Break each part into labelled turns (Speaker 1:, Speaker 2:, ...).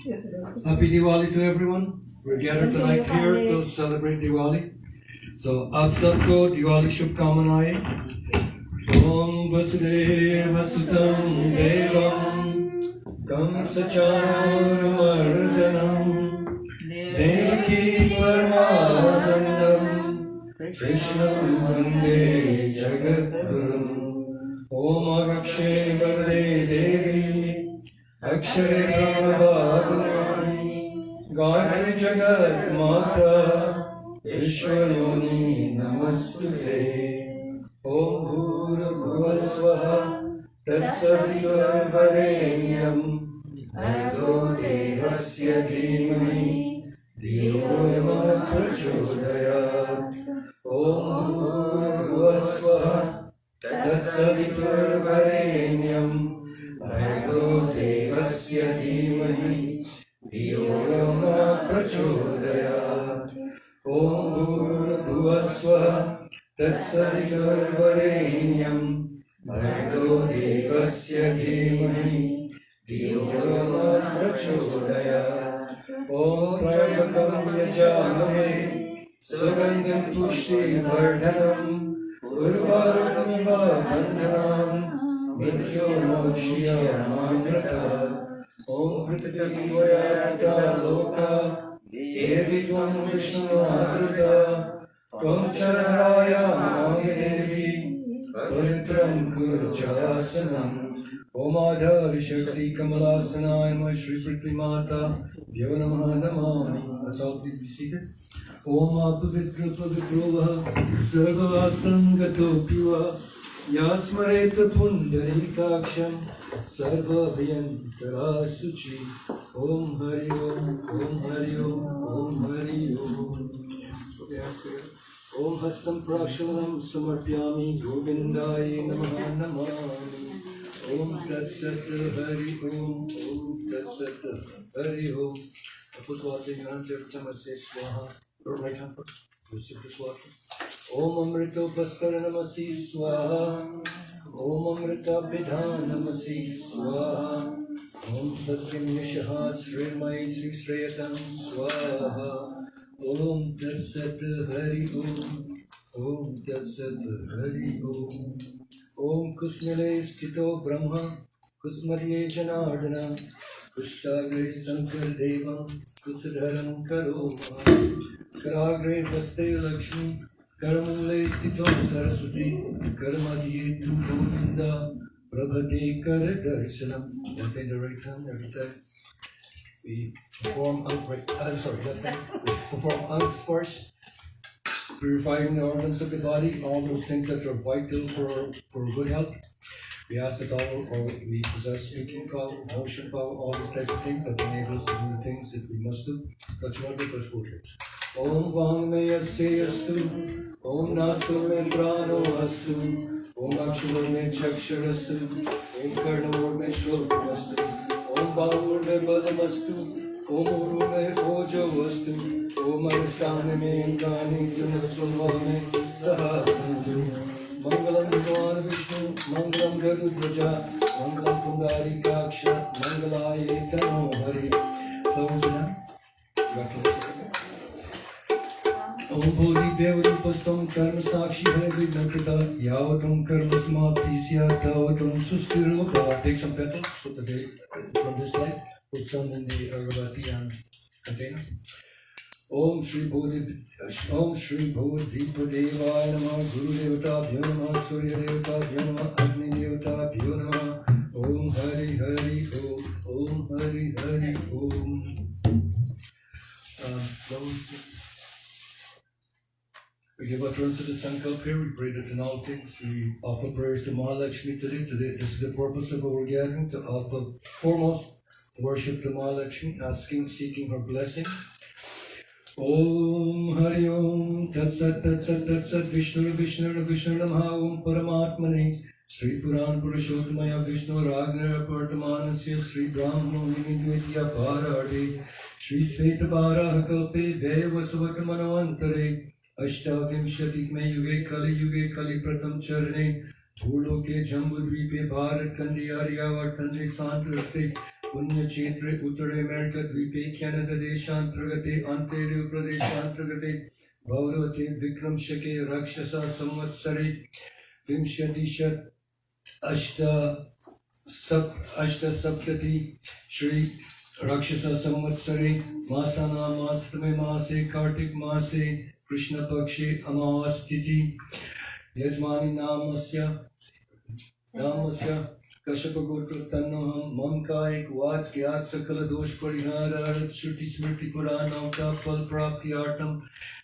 Speaker 1: Happy Diwali to everyone. We're gathered tonight here to celebrate Diwali. So, आप सबको दिवाली शुभकामनाएं. ओम वसुदेव सुतं देवं कंसचाणूरमर्दनं देवकी परमानन्दं कृष्णं वन्दे जगद्गुरुम्. ओम अक्षे वरदे देवी अक्षरे ब्रह्मवादिनी गायत्री जगत माता ईश्वरोनि नमस्तुते. ओम भूर्भुवः स्वः तत्सवितुर्वरेण्यं भर्गो देवस्य धीमहि धियो यो न प्रचोदयात्. ओम भूर्भुवः स्वः तत्सवितुर्वरेण्यं भर्गो देवस्य धीमहि धियो यो न प्रचोदयात्. ओम भूर्भुवः स्वः तत्सवितुर्वरेण्यं भर्गो देवस्य धीमहि धियो यो न प्रचोदयात्. ओम त्र्यम्बकं यजामहे सुगन्धिं पुष्टिवर्धनम् उर्वारुकमिव बन्धनान् मृत्युर्मोक्ष्यमामृतात्. ओम पृथ्वी त्वया लोका देवी त्वं विष्णुमातृता त्वं चरणायां देवी पवित्रं कुरु चासनम्. ओम आधारशक्ति कमलासनाय नमः श्री पृथ्वी माता देव नमः Namami. Let's all please be seated. ओम अपवित्र पवित्रो वः सर्वासङ्गतोऽपि वा यास्मरेत पुण्डरीकाक्षं सर्वाभयङ्करा शुचि. ओम हरि ओम हरि ओम हरि ओम. ओम हस्तं प्रक्षालनं समर्पयामि गोविन्दाय नमः नमामि. ओम तत्सत् हरि ओम तत्सत् हरि ओम. Put water in your hands every time I say swaha. Your right hand first. Receive this water. Om Amrita Upastara Namasi Swaha. Om Amrita Pidhan Namasi Swaha. Om Satyam Yashaha Srimai Sri Sreyatam Swaha. Om Tat Sat Hari Om. Om Tat Sat Hari Om. Om Kusmile Stito Brahma Kusmarye Janardana Kushagre Sankar Devam Kusadharam Karoma Karagre Vaste Lakshmi Karamule Stito Saraswati Karamadiye Tu Govinda Prabhate Karadarshanam. Left hand, the right hand, every time we perform perform Ang-Sparsh, purifying the organs of the body, all those things that are vital for good health. We ask that we possess speaking power, motion power, all this type of thing that enables us to do the things that we must do. Touch one, touch both lips. Om Vang me Yasya Yastu, Om Nasu me Prano Astu, Om Akshara me Chaksharastu, Om Karnamur me Shrotramastu, Om Bhavur me Badamastu, Om Uru me Ojo Vastu, Om Arastana me Indani Tunasumva me Sahasantu. Mangalam Bhagavan Vishnu, Mangalam Garudvaja, Mangalam Pundarikaksha, Mangalaye Tano Hari. Close it up. Om Bodhi Devarupastam Karma Sakshi Hari Nakata, Yavatam Karma Samaptisya, Tavatam Sustiropa. Take some petals, put the date from this light, put some in the Agavati and container. Om Shri Bodhi Devaya Namah Guru Devatabhyo Namah Surya Devatabhyo Namah Agni Devatabhyo Namah. Om Hari Hari Om. Om Hari Hari Om. We give utterance to the Sankalp here. We pray that in all things we offer prayers to Mahalakshmi today. This is the purpose of our gathering, to offer foremost worship to Mahalakshmi, asking, seeking her blessings. Om Hari Om Tat Sat Tat Sat Tat Sat Vishnu Namaha Om Paramatmane Sri Puran Purushottamaya Vishnu Ragna Partamanasya Sri Brahmano Nidvidya Parade Sri Svetavara Kalpe Devasavatamano Antare Ashtavimshatikme Yuge Kali Pratam Charne Bhuloke Jambudvipe Bharat Kandi Aryavartande Santraste पुण्यक्षेत्रे उत्तरे अमेरिकद्वीपे कैनदादेशान्तर्गते अन्तेरु प्रदेशान्तर्गते भौरवते विक्रमशके राक्षसा संवत्सरे विंशतिशत अष्टसप्तति श्री राक्षसा संवत्सरे मासानां मासतमे मासे कार्तिक मासे कृष्णपक्षे अमावास्तिथि यजमानी नामस्य कश्यपगोत्र तन्नोहं मम कायिक watch ज्ञात सकल दोष परिहारार्थ श्रुति स्मृति पुराणों का फल प्राप्त्यार्थम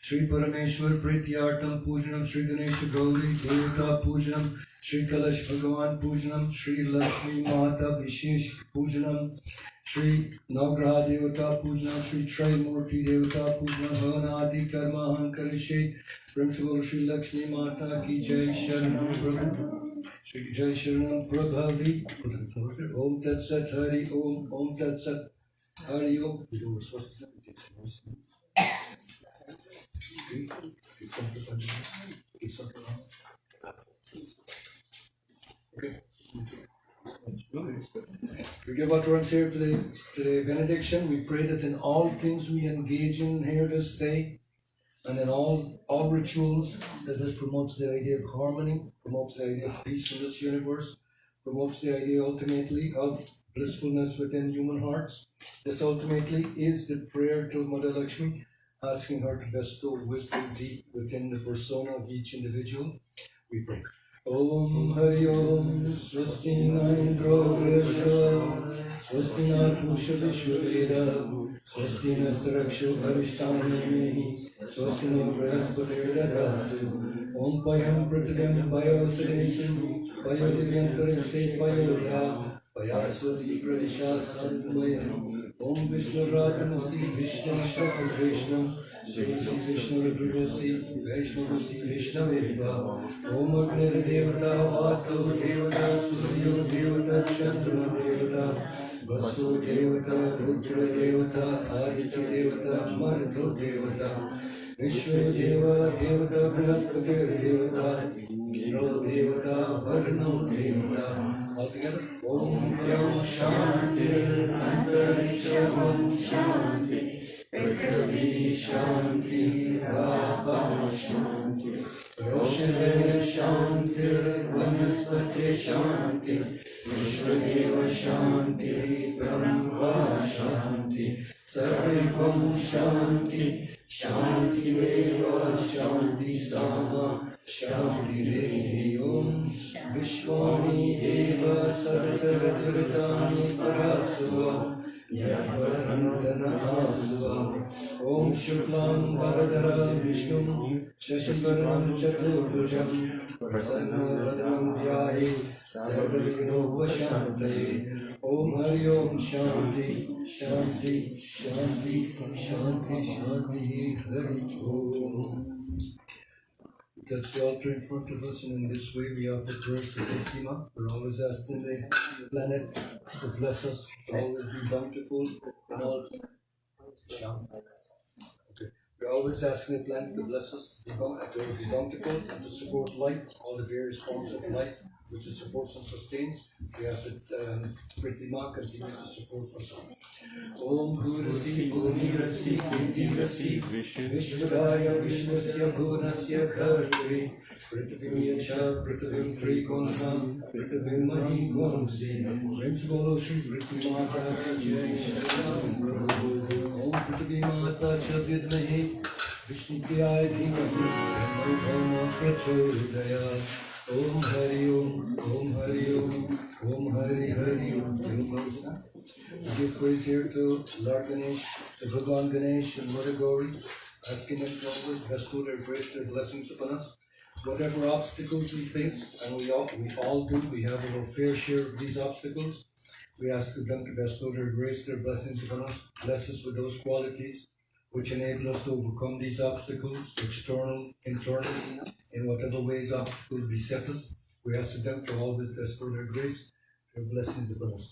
Speaker 1: श्री परमेश्वर प्रीत्यार्थम पूजनम श्री गणेश गौरी देवता पूजनम श्री कलश भगवान पूजनम श्री लक्ष्मी माता विशेष पूजनम श्री नवग्रह देवता पूजनम श्री त्रैमूर्ति देवता पूजनम हवन आदि कर्म अहं करिष्ये प्रिंसिपल श्री लक्ष्मी माता की जय शरणम प्रभु श्री जय शरणम प्रभावी ओम तत्सत हरि ओम ओम तत्सत हरि ओम We give utterance here to the benediction. We pray that in all things we engage in here this day, and in all rituals, that this promotes the idea of harmony, promotes the idea of peace in this universe, promotes the idea ultimately of blissfulness within human hearts. This ultimately is the prayer to Mother Lakshmi, asking her to bestow wisdom deep within the persona of each individual. We pray. Om Hari Om Swasti na Indro Vrishava Swasti na Pusha Vishvaveda Swasti na Starakshu Arishtani Mehi Swasti na Brahaspati Dadatu Om Payam Pratidam Payo Sadesim Payo Divyantarakse Payo Ya Payaswati Pradisha Santamayam Om Vishnu Ratanasi Vishnu Shakti Vishnu Shri Vishnu Rudravasi Vishnu Vishnu Veda Om Agni Devata Vato Devata Susiyo Devata Chandra Devata Vasu Devata Rudra Devata Aditya Devata Marto Devata Vishnu Deva Devata Brihaspati Devata Indra Devata Varno Devata. Altogether, Om Yam Shanti Antariksham Shanti Prithvi Shanti Rapa Shanti Roshade Shanti Vanaspati Shanti Vishwadeva Shanti Brahma Shanti Sarvam Shanti Shanti Deva Shanti Sama Shanti Devi Om Vishwani Deva Sartavritani Parasva Yavarantana Asva Om Shuklam Varadara Vishnu Shashivaram Chaturbhujam Prasannaradam Dhyaye Sarvavigno Vashantaye Om Hari Om Shanti Shanti Shanti Shanti Shanti Hari Om. Touch the altar in front of us, and in this way we offer prayers to Fatima. We're always asking the planet to bless us, to always be bountiful in all. We're always asking the planet to bless us, to be bountiful, and to support life, all the various forms of life, which it supports and sustains. We ask that Fatima continue to support us. Om Gurasi Gunirasi Kintirasi Vishwadaya Vishwasya Gunasya Kartri Prithavimyacha Prithavim Trikonam Prithavim Mahi Gomsi Principal Shri Prithamata Jai Sharanam Prabhu Om Prithavimata Chavidmahi Vishnupriyaya Dhimahi Brahma Prachodayat Om Hari Om Om Hari Om Om Hari Hari Om. We give praise here to Lord Ganesh, to Bhagwan Ganesh and Mother Gauri, asking them to always bestow their grace, their blessings upon us. Whatever obstacles we face, and we all do, we have our fair share of these obstacles. We ask them to bestow their grace, their blessings upon us, bless us with those qualities which enable us to overcome these obstacles, external, internal, in whatever ways obstacles beset us. We ask them to always bestow their grace, their blessings upon us.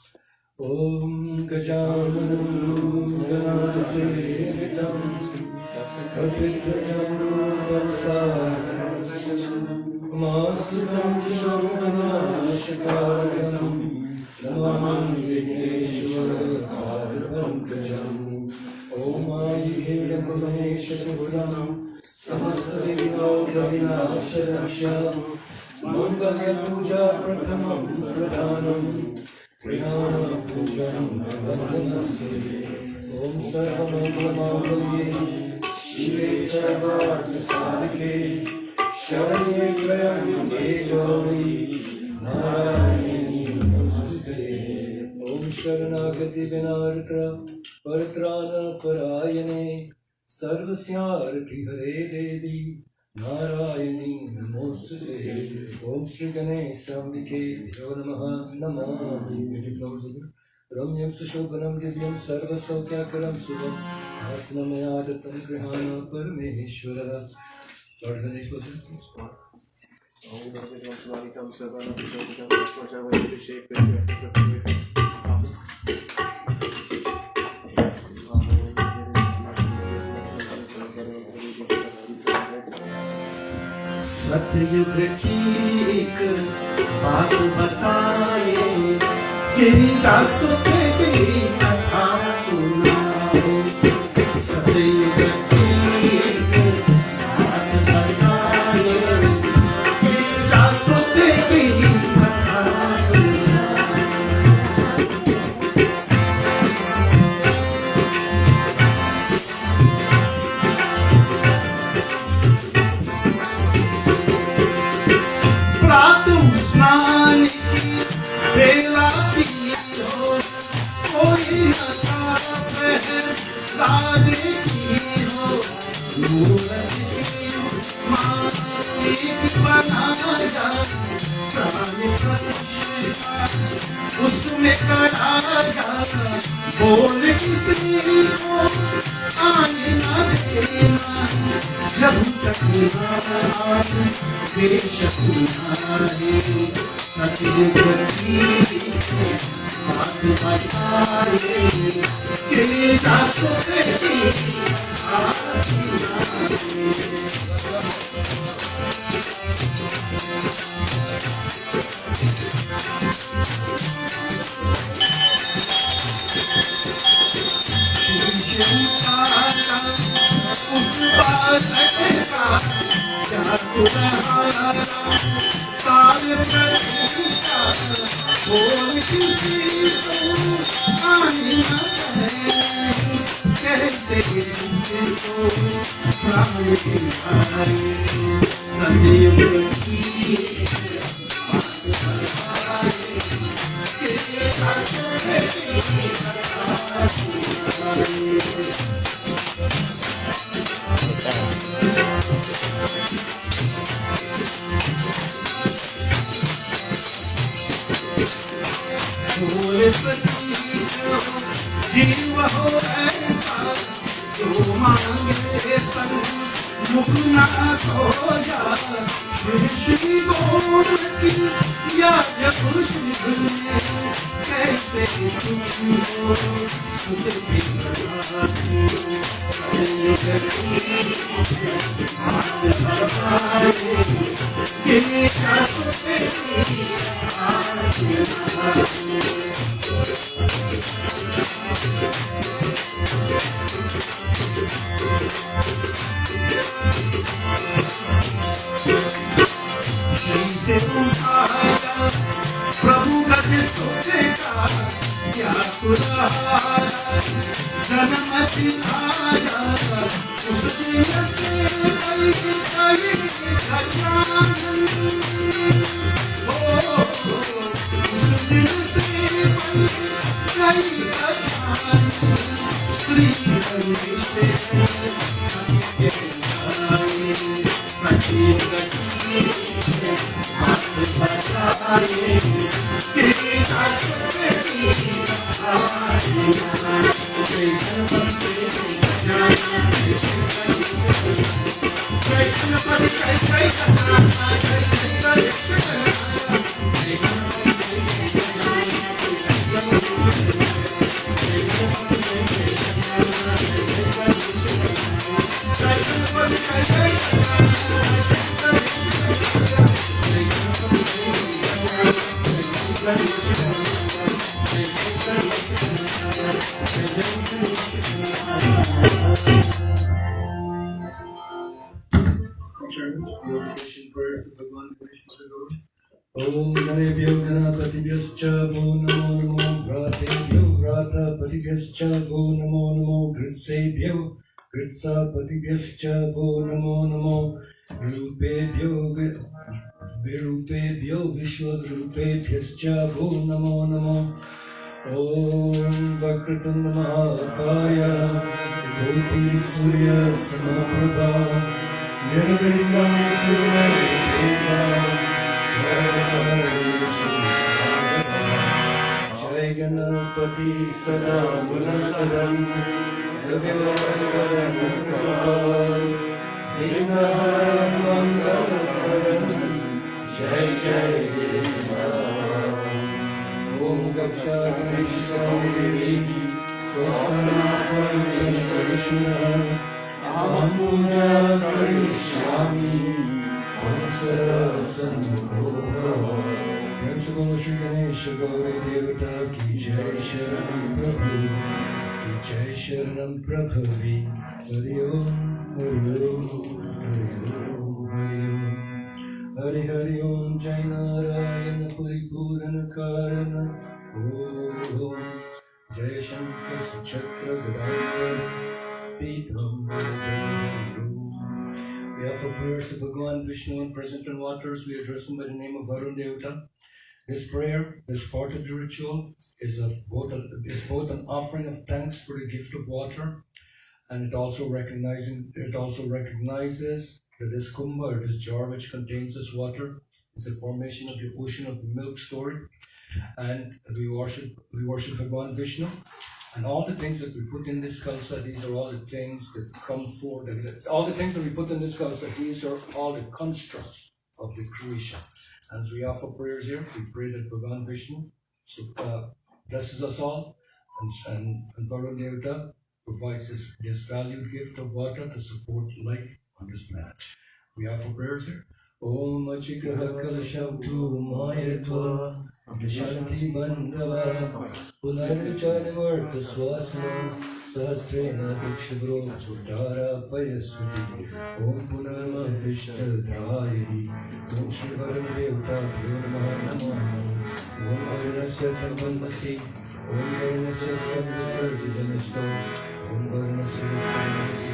Speaker 1: Om Gajamanam Ganasenitam Kapitajam Valsaram Masutam Shomanashakaram Namam Vigneshwaram Om Ayi Hiranamaheshwaram Samasavinodavinasharasham Mangalya Puja Prathamam Pradhanam Priyana Pujam Namaste Om Sarvamangalamangalye Shive Sarvarthasadike Sharanye Trayambake Gauri Narayani Namaste Om Sharanagati Vinartra Paratrana Parayane Sarvasyaarthi Hare Devi Narayani Namaste Om Shri Ganeshambike Vyo Namaha Namami Ramyam Sushobhanam Divyam Sarvasaukhyakaram Subham Asnamayadatam Grihana Parameshwara Lord Ganeshwara
Speaker 2: सतयुग की एक बात बताए गिरिजासु के की कथा सुनाओ सतयुग की एक बात बताए गिरिजासु के की कथा सुनाओ प्रातः स्नान की बेला की हो कोई न तापे राजे की हो मूरत की मालिक बनाया प्राण प्रतिष्ठा उसमें कराया बोल किसी को आने न देना जब तक बेशक नारे सतयुग की बात बताए गिरिजासु के की उस बालक का क्या गुनाह काल प्रतिष्ठा बोल किसी को आने न कहे कैसे किसको प्राण दिलाए सतयुग की बात बताए गिरिजासु के की कथा सुनाए जीव हो ऐसा जो मांगे संग मुख ना सोया श्री बोल की या जब कैसे खुशबू सुध की से उठाया प्रभु गज सोचेगा क्या पुराना जन्म दिखाया उस दिन से कई घटना उस दिन से कई घटना स्त्री से सची गति बात बताए गिरिजासु के की कथा Thank you.
Speaker 1: Purification prayers of Bhagwan Vishnu Guru. Om Ganebhyo Ganapatibhyascha Go Namo Namo Gratebhyo Gratapatibhyascha Go Namo Namo Gritsebhyo Gritsapatibhyascha Go Namo Namo Rupebhyo Virupebhyo Vishwadrupebhyascha Go Namo Namo Om Vakratanda Mahakaya Koti Surya Samaprabha Nirvindam Kuruveda Jai Ganapati Sada Munasadam Ravivaram Vinaham Mangalakaram Jai Jai Om Gaksha Ganesha Devi Swasthanatam Vishnu Aham Puja Karishyami Pansara Sambhava Principal Shri Ganesha Gauri Devata Ki Jai Sharanam Prabhu Ki Jai Sharanam Prabhu Hari Om Hari Om Hari Om Hari Om Hari Hari Om Jai Narayana Paripurana Karana Om Jai Shankar Chakra Gadadhar Pitham. We offer prayers to Bhagwan Vishnu and present in waters. We address him by the name of Varun Devata. This prayer, this part of the ritual, is both an offering of thanks for the gift of water, and it also recognizes that this kumbha, or this jar which contains this water, is the formation of the ocean of the milk story, and we worship Bhagwan Vishnu. And all the things that we put in this kalsa, these are all the things that come forth. All the things that we put in this kalsa, these are all the constructs of the creation. As we offer prayers here, we pray that Bhagwan Vishnu blesses us all, and Varun Devata provides this valued gift of water to support life on this planet. We offer prayers here. Om Achigraha Kalashautu Mayatva Vishanti Bandava Punarvicharivarta Swasana Sahastrena Dukshivro Sudhara Payasvati Om Punarma Vishtadhayari Om Shivaram Devta Purnama Namami Om Varnasya Tambamasi Om Varnasya Skandasarjidanisto Om Varnasya Vitsanamasi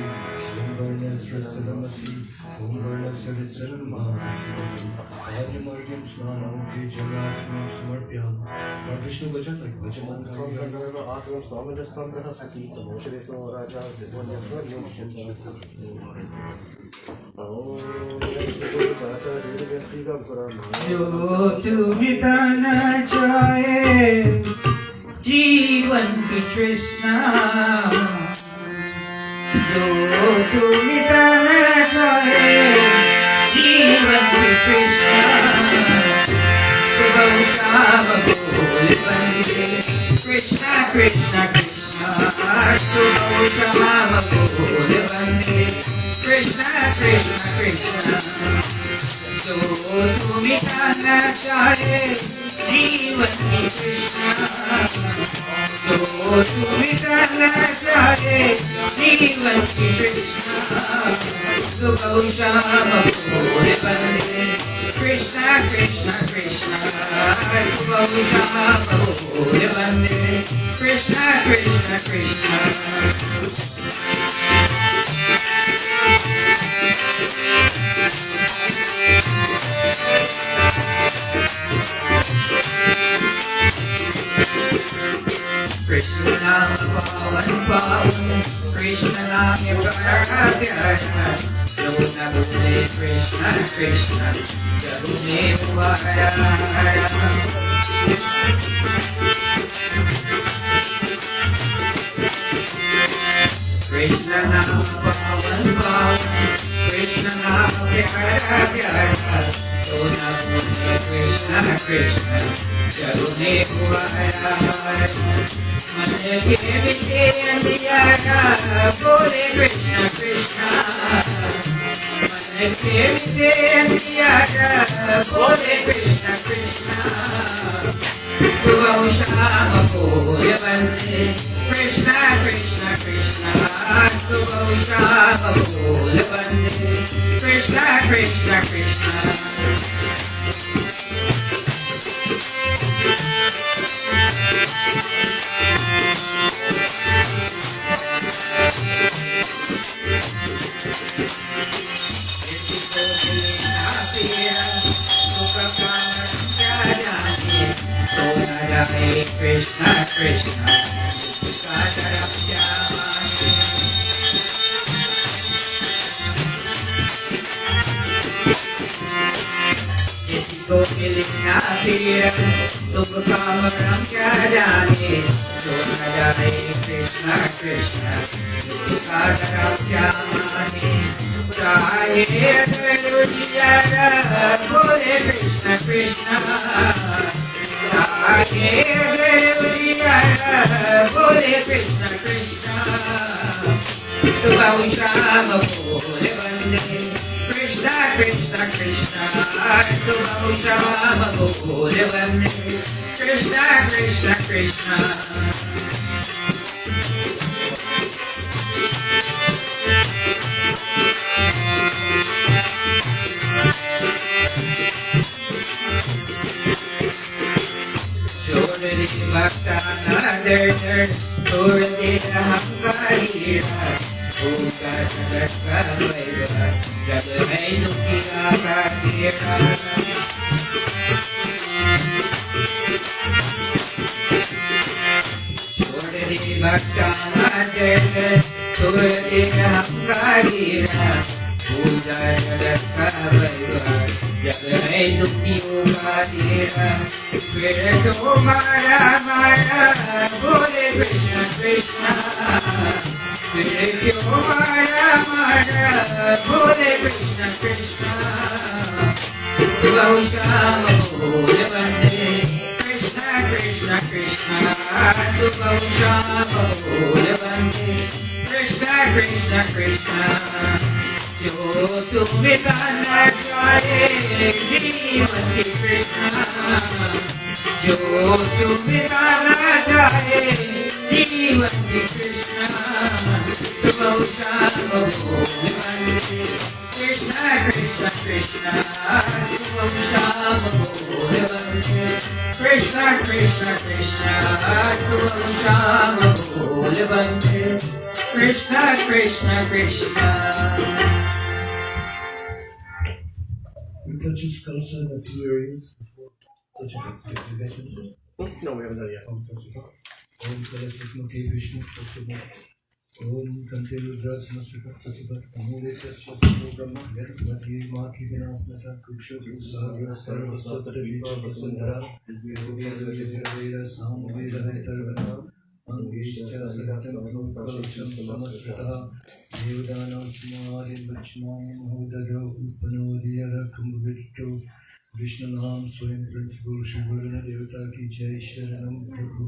Speaker 1: Om Varnasya Vitsanamasi Om Varnasya Vitsanamasi Ajamargyam Snanam Ki Jarachmam Samarpyam. Our Vishnu Bhajan, like Bhajaman
Speaker 2: Atram Swamajastam Prahasati Mosheso Raja
Speaker 3: जो तुम्हें पाना चाहे जीवन की तृष्णा जो तुम्हें पाना चाहे जीवन की तृष्णा सुबह शाम बोल बंदे कृष्णा कृष्णा कृष्णा सुबह शाम बोल बंदे कृष्णा कृष्णा कृष्णा जो तुम्हें जाना चाहे जीवन की कृष्णा जो तुम्हें जाना चाहे जीवन की कृष्णा सुबह शाम बोल बंदे कृष्णा कृष्णा कृष्णा सुबह शाम बोल बंदे Krishna Krishna Krishna Krishna Nam Pavan Pavan Krishna Nam Pyara Pyara Yona Bhule Krishna Krishna Jagune Mubaya Krishna Nam Pavan Pavan Krishna Nam Pyara Pyara Yona Bhule Krishna Krishna Jagune Mubaya Mane ke vise andiyara bole Krishna Krishna Mane ke vise andiyara bole Krishna Krishna Subah sham bole bande Krishna Krishna Krishna Subah Krishna Krishna Krishna Krishna Krishna जिसको मिलना फिर शुभ काम हम क्या जाने जो न जाने कृष्णा कृष्णा जिसका डर क्या माने चाहे दुनिया बोले कृष्ण कृष्ण चाहे दुनिया बोले कृष्ण कृष्ण सुबह शाम बोले बंदे कृष्णा कृष्णा कृष्णा सुबह शाम बोले बंदे कृष्णा कृष्णा कृष्णा छोड़ दे भक्ता नदर छोड़ दे अहंकारी भूखा जगत का भैया जब है दुखिया का घेरा छोड़ दे भक्ता नदर छोड़ दे अहंकारी पूजा जगत का भैया जब है दुखियों का घेरा फिर तो मारा मारा बोले कृष्ण कृष्ण फिर क्यों मारा मारा बोले कृष्ण कृष्ण सुबह शाम बोले बंदे कृष्ण कृष्ण कृष्ण सुबह शाम बोले बंदे कृष्ण कृष्ण कृष्ण जो तुम्हें गाना चाहे जीवन की कृष्ण जो तुम्हें गाना चाहे जीवन की कृष्ण सुबह शाम बोले बंदे कृष्ण कृष्ण कृष्ण सुबह शाम बोले बंदे कृष्ण कृष्ण कृष्ण सुबह शाम बोले बंदे Krishna Krishna Krishna
Speaker 1: We touch his culture in a few areas before touching it. The messages.
Speaker 2: No, we haven't done it yet.
Speaker 1: Touch it. Om Kalas Vishnu Ke Vishnu touch it. Om Kante Rudras Masrika touch it. Amule Tasya Sarva Brahma Yadvati Ma Ki Vinasnata Kukshu Sahagra Sarva Satta Vicha Vasundhara Veda Veda Sam Veda Vetarvana Angishcha Satam Kalsham Samasrita Devadanam Sumari Vachmani Mahudado Upanodiyara Kumbhvitto Vishnu Nam Swayam Principal Shivurana Devata Ki Jai Sharanam Prabhu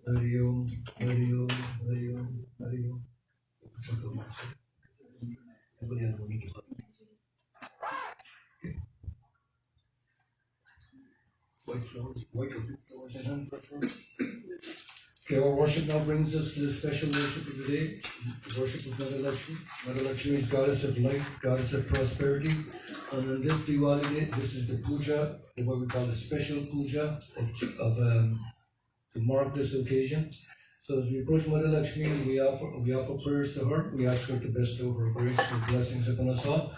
Speaker 1: Hari Om Hari Om Hari Om Hari Om. White flowers, white or pink flowers and hand flowers. Okay, our worship now brings us to the special worship of the day, the worship of Mother Lakshmi. Mother Lakshmi is goddess of life, goddess of prosperity. And on this Diwali day, this is the puja, what we call a special puja to mark this occasion. So as we approach Mother Lakshmi, we offer prayers to her. We ask her to bestow her grace and blessings upon us all.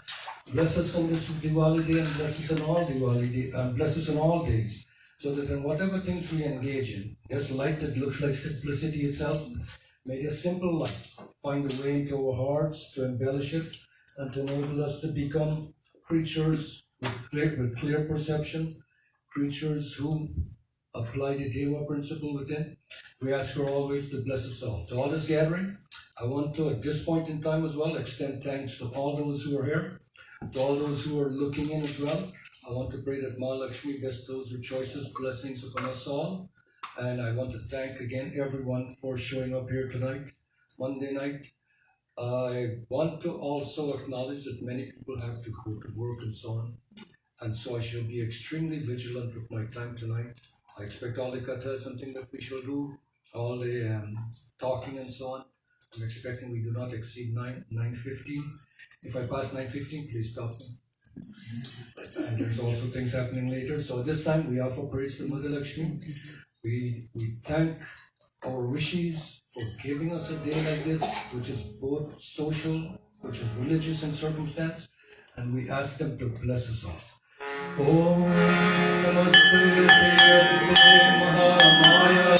Speaker 1: Bless us on this Diwali day and bless us on all Diwali day and bless us on all days. So that in whatever things we engage in, this light that looks like simplicity itself, may this simple light find a way into our hearts to embellish it and to enable us to become creatures with clear perception, creatures who apply the Deva principle within. We ask her always to bless us all. To all this gathering, I want to, at this point in time as well, extend thanks to all those who are here, to all those who are looking in as well. I want to pray that Ma Lakshmi bestows her choicest blessings upon us all. And I want to thank again everyone for showing up here tonight, Monday night. I want to also acknowledge that many people have to go to work and so on. And so I shall be extremely vigilant with my time tonight. I expect all the kata is something that we shall do, all the talking and so on. I'm expecting we do not exceed 9:15. If I pass 9:15, please stop me. And there's also things happening later. So this time we offer praise to Mother Lakshmi. We thank our wishes for giving us a day like this, which is both social, which is religious in circumstance, and we ask them to bless us all. Om Namaste Namaste Mahamaya.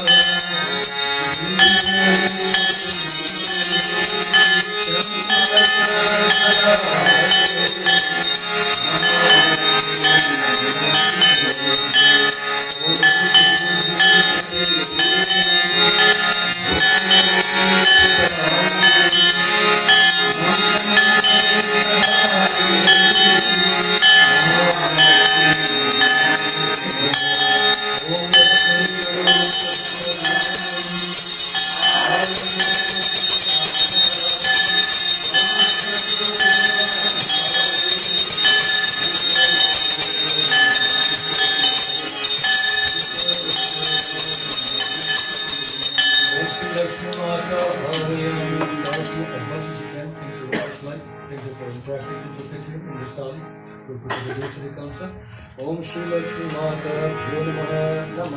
Speaker 1: Om Shri Lakshmi Mata Bhyo Namaha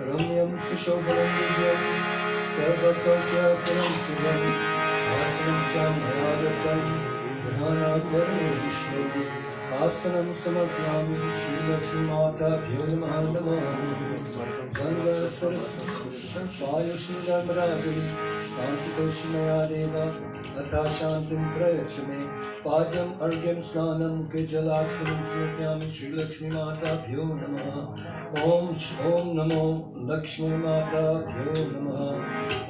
Speaker 1: Ramyam Sushobharam Divyam Sarva Saukya Param Shivam Asanam Cham Hayadatam Dhanat Varne Vishnu Asanam Samarpyami Shri Lakshmi Mata Bhyo Namaha Ganga Saraswati Vayushni Dharmarajani Shanti Krishnaya Deva Tata Shantim Prayachame Pajam Argyam Snanam Kejalachmanam Smrtyami Shri Lakshmi Mata Bhyo Namaha Om Namo Lakshmi Mata Bhyo Namaha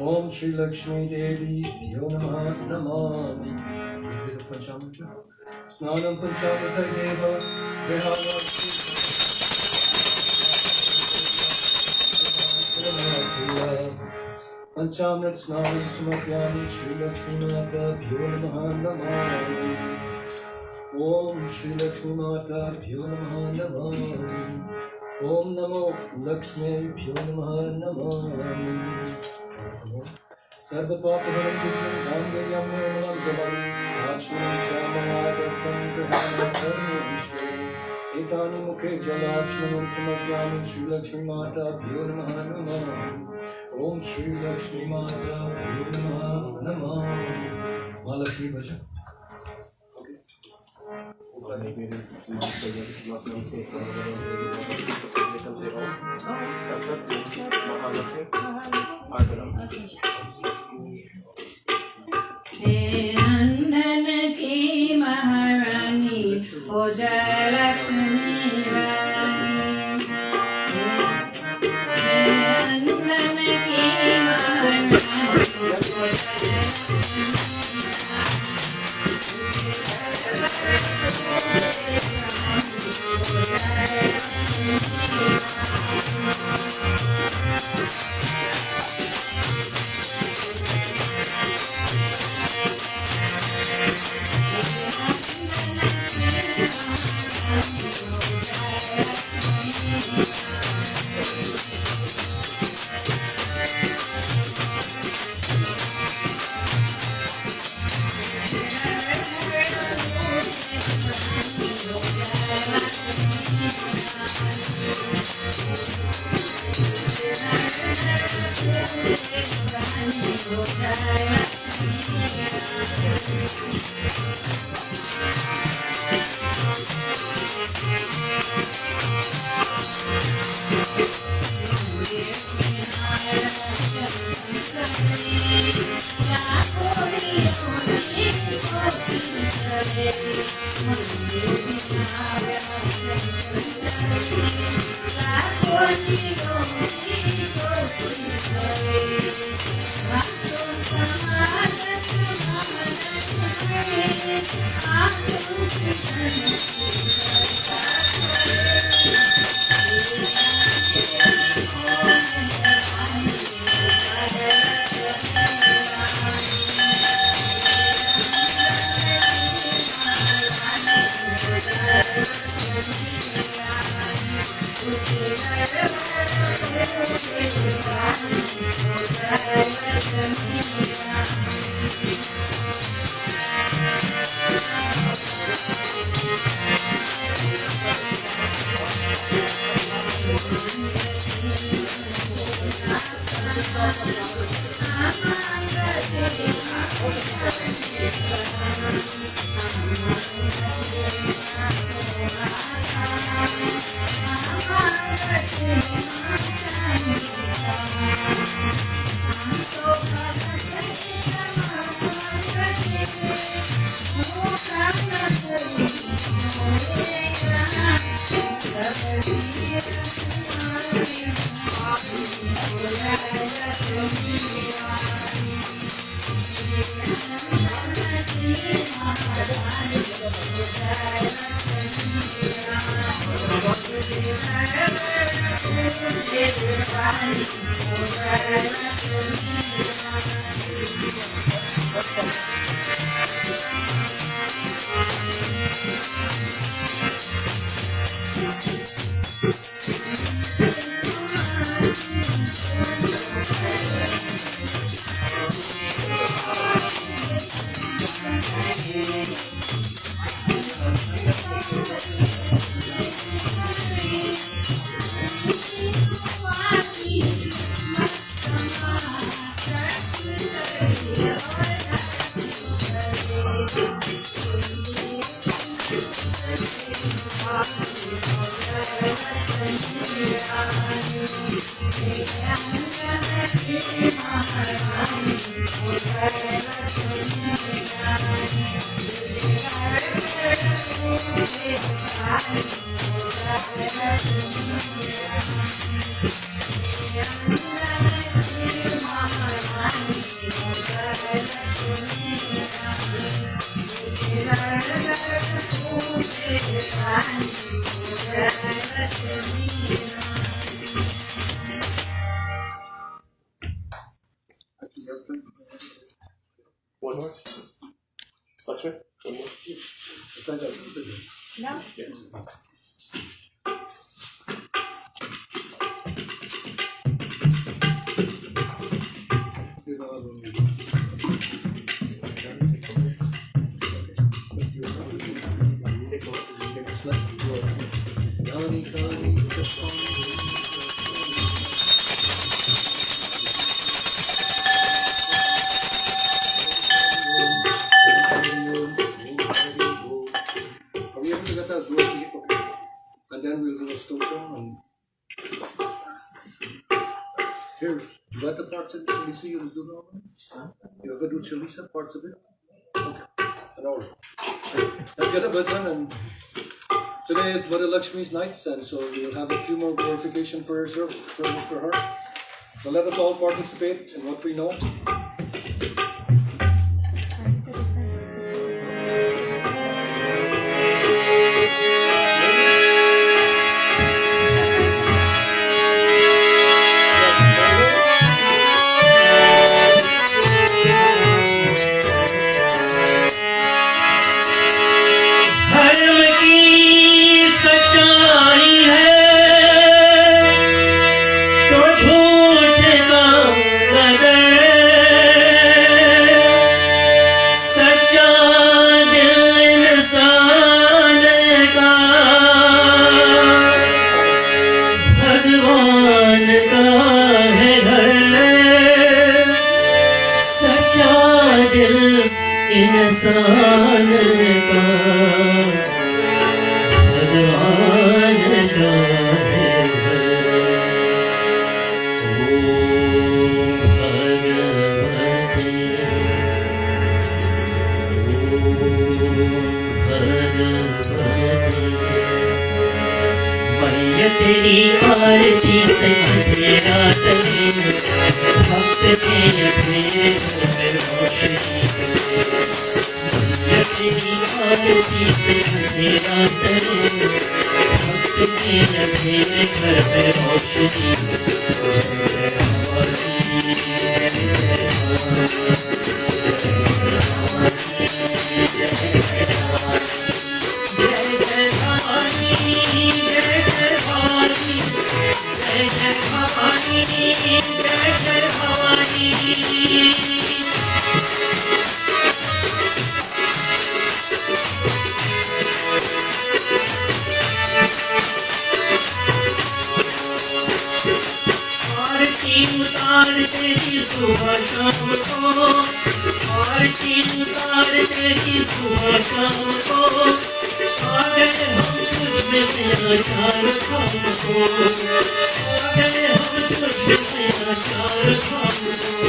Speaker 1: Om Shri Lakshmi Devi Bhyo Namaha Namami Snanam Panchamrita Deva Vihala Panchamrit Snanam Samarpyami Shri Lakshmi Mata Bhyo Namaha Namami Om Shri Lakshmi Mata Bhyo Namaha Namami Om Namo Lakshmi Bhyo Namaha Namami Sarva Papaharam Divyam Gangayam Nirmalam Jalam Ashram Shamayadatam Grahana Karma Vishnu Etani Mukhe Jalachmanam Samarpyami Shri Lakshmi Mata Bhyo Namaha Namami Om Shri Lakshmi Mata Bhyo Namaha Namami Malakshmi Bhajan.
Speaker 2: नंदन की महारानी हो जय लक्ष्मी रानी नंदन की महारानी One more? Lakshmi? One more?
Speaker 4: No.
Speaker 1: And then we'll do a stotram and here, you got the parts of Chalisa you was doing already? You ever do Chalisa, parts of it? Okay, an hour. Let's get a bit done, and today is Mother Lakshmi's night, and so we'll have a few more glorification prayers for her. So let us all participate in what we know.
Speaker 5: इंसान का भगवान का है ओम भगवते मैया तेरी आरती से अंधेरा टले भक्त तेरे मेरे घर रोशनी तेरी आरती से अंधेरा टले भक्त तेरे मेरे घर रोशनी जय जय आरती उतार तेरी सुबह शाम को, आरती उतार तेरी सुबह शाम को, आ गए हम तुझ में नया चार खाम को, आ गए हम तुझ में नया चार खाम को,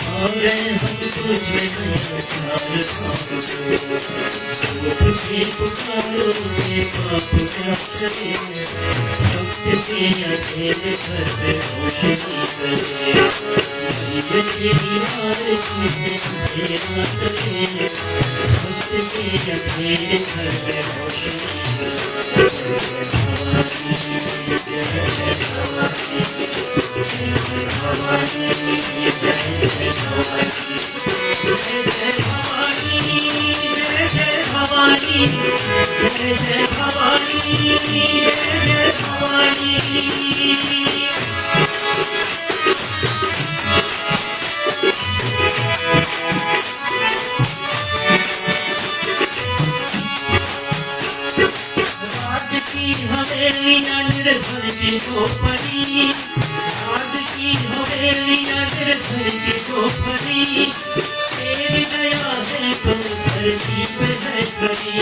Speaker 5: आ गए हम तुझ में नया चार खाम को। तुझे पुकारोगे पाप क्या करे, भक्त के अकेले घर पे रोशनी करे, ये तेरी आरती से अंधेरा टले, भक्त के अकेले घर पे रोशनी करे। जय जय भवानी, जय जय भवानी, जय जय भवानी, जय जय भवानी। रात की हवेलियां निर्भर की झोपड़ी, रात की हवेलियां निर्भर की झोपड़ी, तेरी दया है तो धरती पे है करी,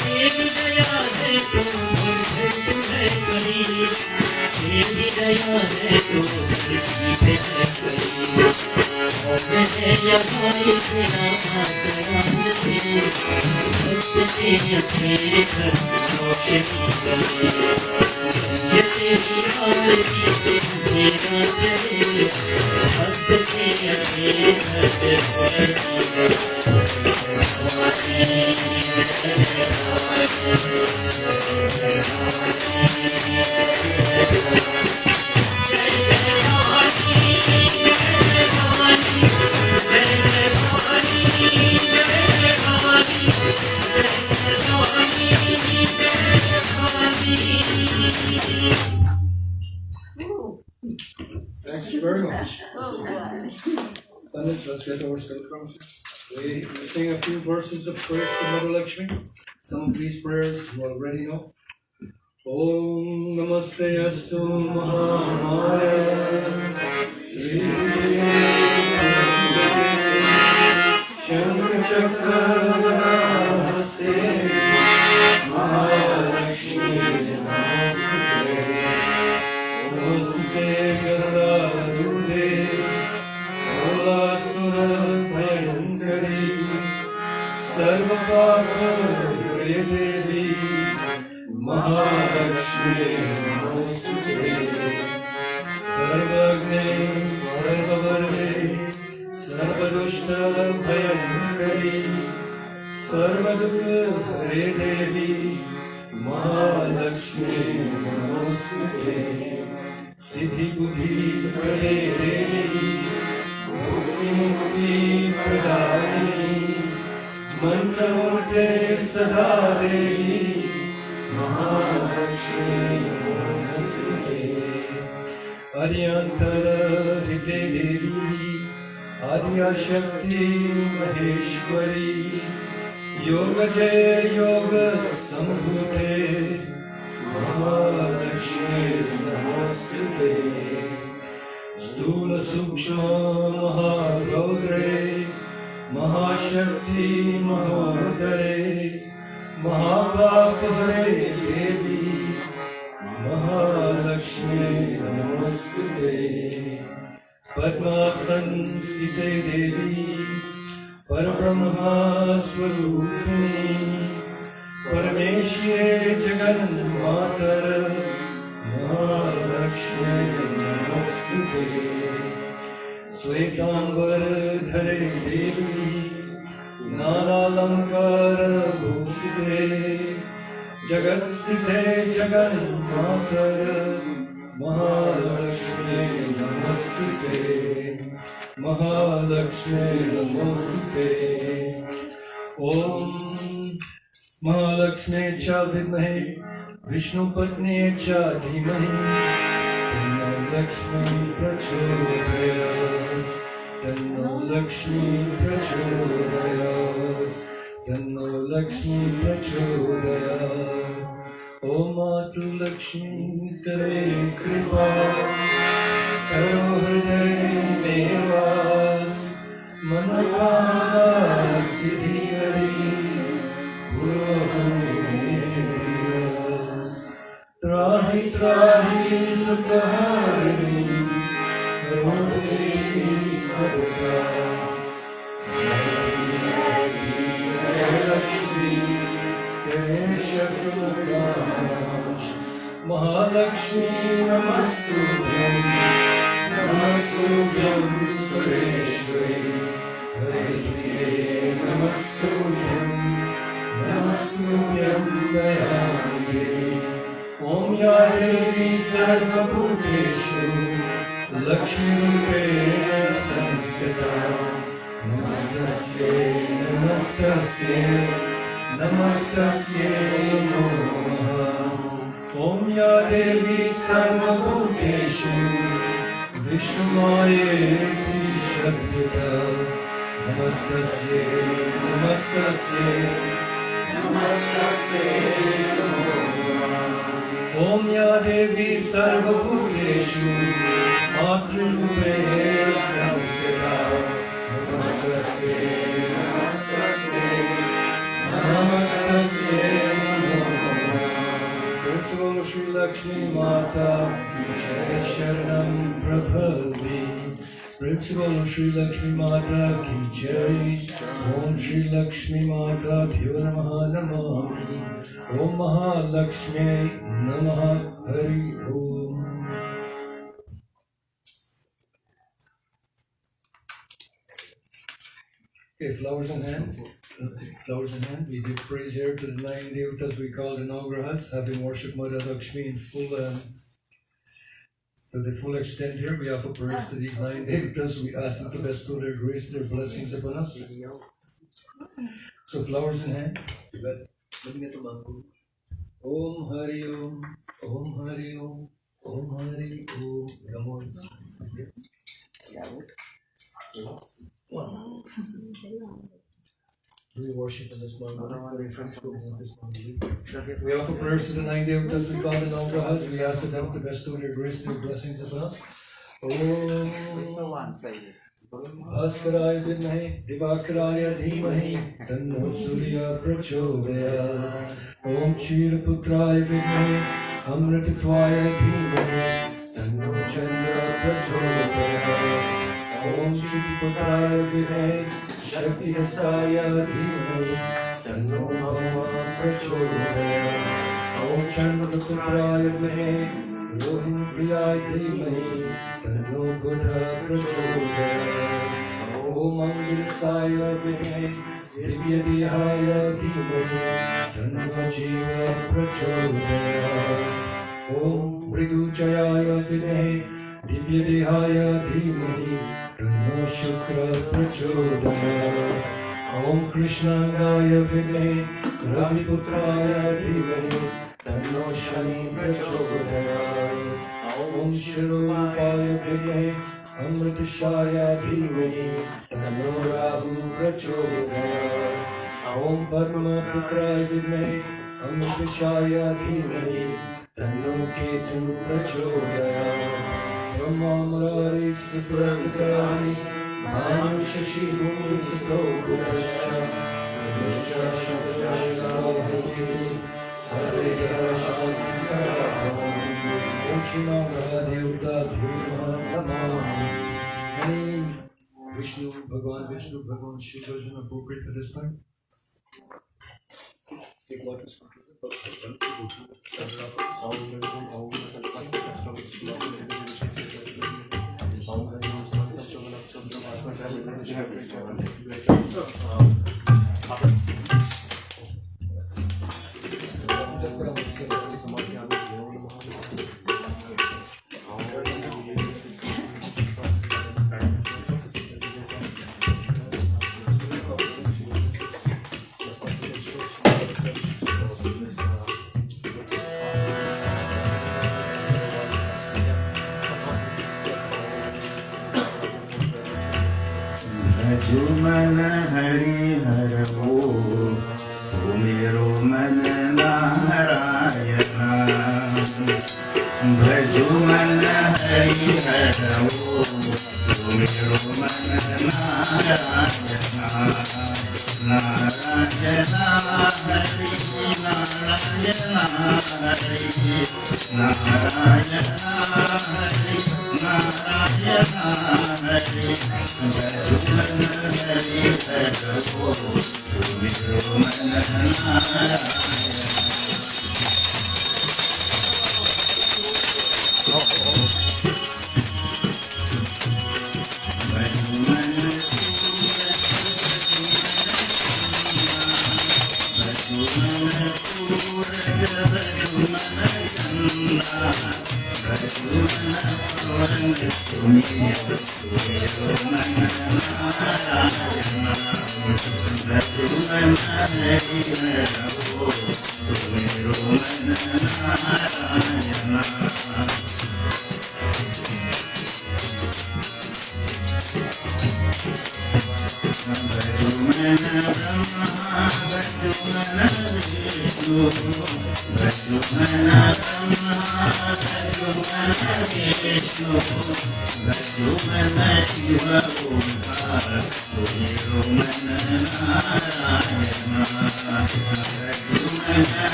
Speaker 5: तेरी दया है तो धरती है करी, तेरी दया है तो धरती पे है करी। है यहाँ इतना आसमान से, भक्त के अकेले घर रोशनी करे, ये तेरी आरती पे अंधेरा चले, भक्त के अकेले घर पे रोशनी करे।
Speaker 1: Thank you very much. Let's get our still comes. We sing a few verses of praise to Mother Lakshmi. Some of these prayers you already know. Om Namaste Astu Mahamaya Sri Shankar Namaste Mahalakshmi Namaste Garude Olasura Bhayankari Sarva Papa Devi Mahalakshmi Namaste Sarvagne Sarvavarne Sarvadushta Bhayankari Sarvadukha Hare Devi Mahalakshmi Namaste Siddhi Buddhi Prade Devi Bhukti Mukti Pradayini Mantramurte Sada Devi Mahalakshmi Namaste Aryantara Rite Devi Adya Shakti Maheshwari Yoga Jaya Yoga Sambhute Mahalakshmi Namaste Stula Sukshma Maharodre Mahashakti Mahodare Mahabhapare Devi Mahalakshmi Namaste Padmasan Stite Devi Parabrahma Swarupini Parameshye Jagan Matar Mahalakshmi Namaste Svetambar Dhare Devi Nana Lankara Bhushite Jagat Sthite Jagan Matar Mahalakshmi Namaste Mahalakshmi Namaste Om Mahalakshmi Cha Vidmahe Vishnu Patni Cha Dhimahi Mahalakshmi Prachodayat Tanno Lakshmi Prachodayat, Tanno Lakshmi Prachodayat. Om Matu Lakshmi Kare Kripa, Karo Hriday Mevas, Manavana Siddhi Kari, Guru Trahi Trahi Lukahari, Karunde Sarvas, Jai Lakshmi, Jai Shatrugnash, Mahalakshmi Namastubhyam, Namastubhyam Sureshwari, Hare Namastubhyam, Namastubhyam Dayamye. Om Ya Devi Sarvabhuteshu Lakshmi Rupena Samstita Namastasye Namastasye Namastasye Namo Namaha. Om Ya Devi Sarvabhuteshu Vishnumayeti Shabdita Namastasye Namastasye Namastasye Namo Namaha. Om Ya Devi Sarvabhuteshu Matrurupena Samstita Namastasye Namastasye Namastasye Namo Namaha. Principal Shri Lakshmi Mata Jai Sharanam Prabhavi. Principal Shri Lakshmi Mata Ki Jai. Om Shri Lakshmi Mata Bhyo Namaha Namami. Om Mahalakshmi Namaha Hari Om. Okay, flowers in hand. Flowers in hand. We give praise here to the 9 devatas we call the Nagrahas, having worshipped Mother Lakshmi in full, to the full extent here. We offer prayers to these 9 devatas. We ask them to bestow their grace, their blessings upon us. So flowers in hand. Om Hari Om, Om Hari Om, Om Hari Om. We worship in this morning. We offer prayers to the 9 devatas we call the Nagrahas. We ask them to bestow their grace, their blessings upon us. Om Bhaskaraya Vidmahe Divakaraya Dhimahi Tanno Surya Prachodayat. Om Chiraputraya Vidmahe Amritatvaya Dhimahi Tanno Chandra Prachodayat. Om Shruti-putraya Vidmahe Shakti Hastaya Dhimahi Tanno Bhava Prachodayat. Om Chandra-putraya Vidmahe Rohin-priyaya Dhimahi Tanno Buddha Prachodayat. Om Angirisaya Vidmahe Divya-dihaya Dhimahi Tanno Jiva Prachodayat. Om Mrigu-jayaya Vidmahe Divya-dihaya Dhimahi Tanno Shukra Prachodayat. Om Krishnagaya Vidmahe Raviputraya Dhimahi Tanno Shani Prachodayat. Om Shirupaya Vidmahe Amritashaya Dhimahi Tanno Rahu Prachodayat. Om Padmaputraya Vidmahe Amritashaya Dhimahi Tanno Ketu Prachodayat. Brahma-murari-sthipratitari Manusha-shibhu-sito-gurascha Nishcha-shabda-shabda-bhati Sarve-dara-shabda-bhati Om Shri-Namaha-devta-bhyo-namaha. Any Vishnu, Bhagavan Shiv version appropriate for this time? Take water.
Speaker 2: Hari हर वो सुमेरो मन नारायणा भजो मन हरि हर वो सुमेरो मन नारायणा नारायणा हरि नारायणा हरि नारायणा हरि नारायणा हरि भजो मन हरि हर वो सुमेरो मन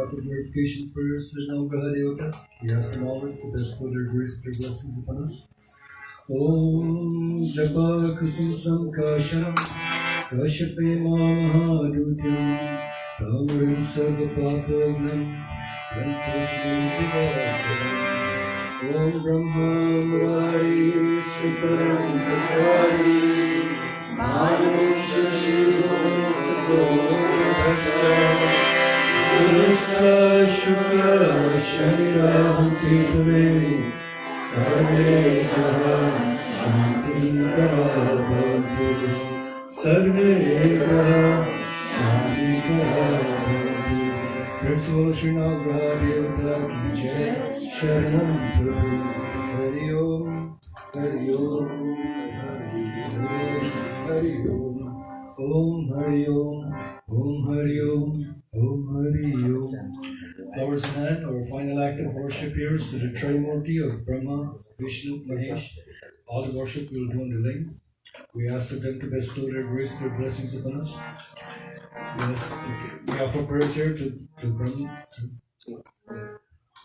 Speaker 1: Purification prayers to the Diwali October. We ask them always to bestow their grace, their blessings upon us. Om Japa Kusum Samkashanam Kashape Mahadutyam Tamaram Sarva Papagnam Yantasmi Divakam Om Brahma Murari Sriparam Kakari Manu Shashivo Sato Krishna Shukla Shaniraham Pitare Sarve Kaha Shanti Karavatu Sarve Kaha Shanti Karavatu Principal Srinagra Devta Ki Jai Sharanam Prabhu Hari Om Hari Om Hari Om Hari Om Om Hari Om Om Hari Om Om Hari Om. Flowers in hand, our final act of worship here is to the Trimurti of Brahma, Vishnu, Mahesh. All the worship we will do on the link. We ask of them to bestow their grace, their blessings upon us. Yes, okay. We offer prayers here to Brahma.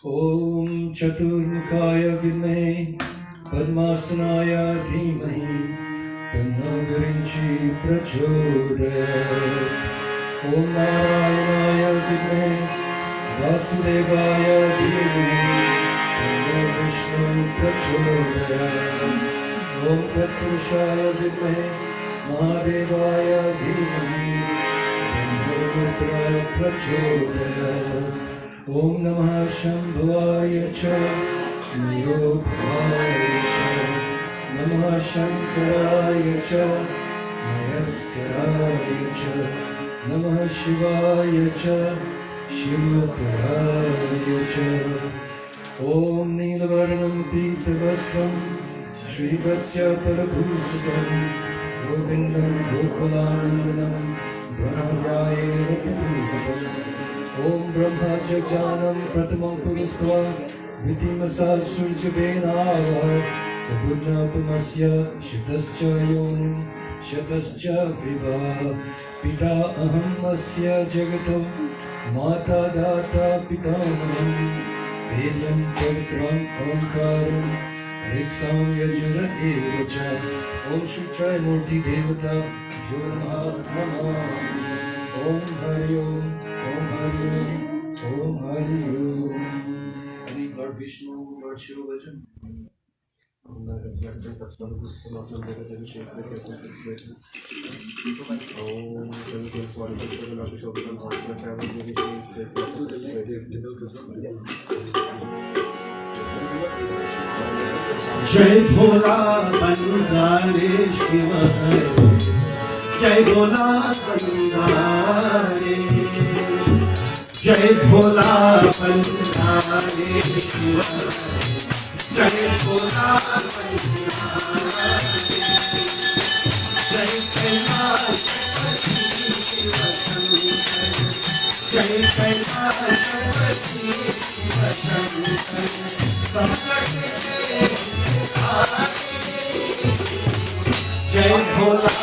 Speaker 1: Om Chaturmukaya Vidmahe Padmasanaya Dhimahi Tanno Virinchi Prachodayat Om Narayanaya Vidmahe Vasudevaya Dhimahi Tanno Vishnu Prachodayat Om Tatpurushaya Vidmahe Mahadevaya Dhimahi Tanno Rudraya Prachodayat Om Namah Shambhavaya Cha Nayoghavaya Cha Namah Shankaraya Cha Mayaskaraya Cha Namah Shivaya Cha Shivakaraya Cha Om Neelavarnam Pitavasvam Shri Vatsya Parabhusatam Govindam Gokulanandanam Brahmajaya Rakapusapam Om Brahma Jagjanam Pratamam Purusva Vidimasa Surjavenava Sabudna Pumasya Shatascha Yonim Shatascha Viva Pita Aham Asya Jagato Mata Data Pitamaham Vedyam Pavitram Omkaram Riksam Yajuna Evacha Om Shri Murti Devata Yo Namaha Om Hari Om Om Hari Om Om Hari Om. Any Lord Vishnu, Lord Shiva version?
Speaker 2: जय भोला बंदारे शिव जय भोला बंदारे जय भोला बंदारे शिव जय भोला जय कैलाश जय कैलाश जय भोला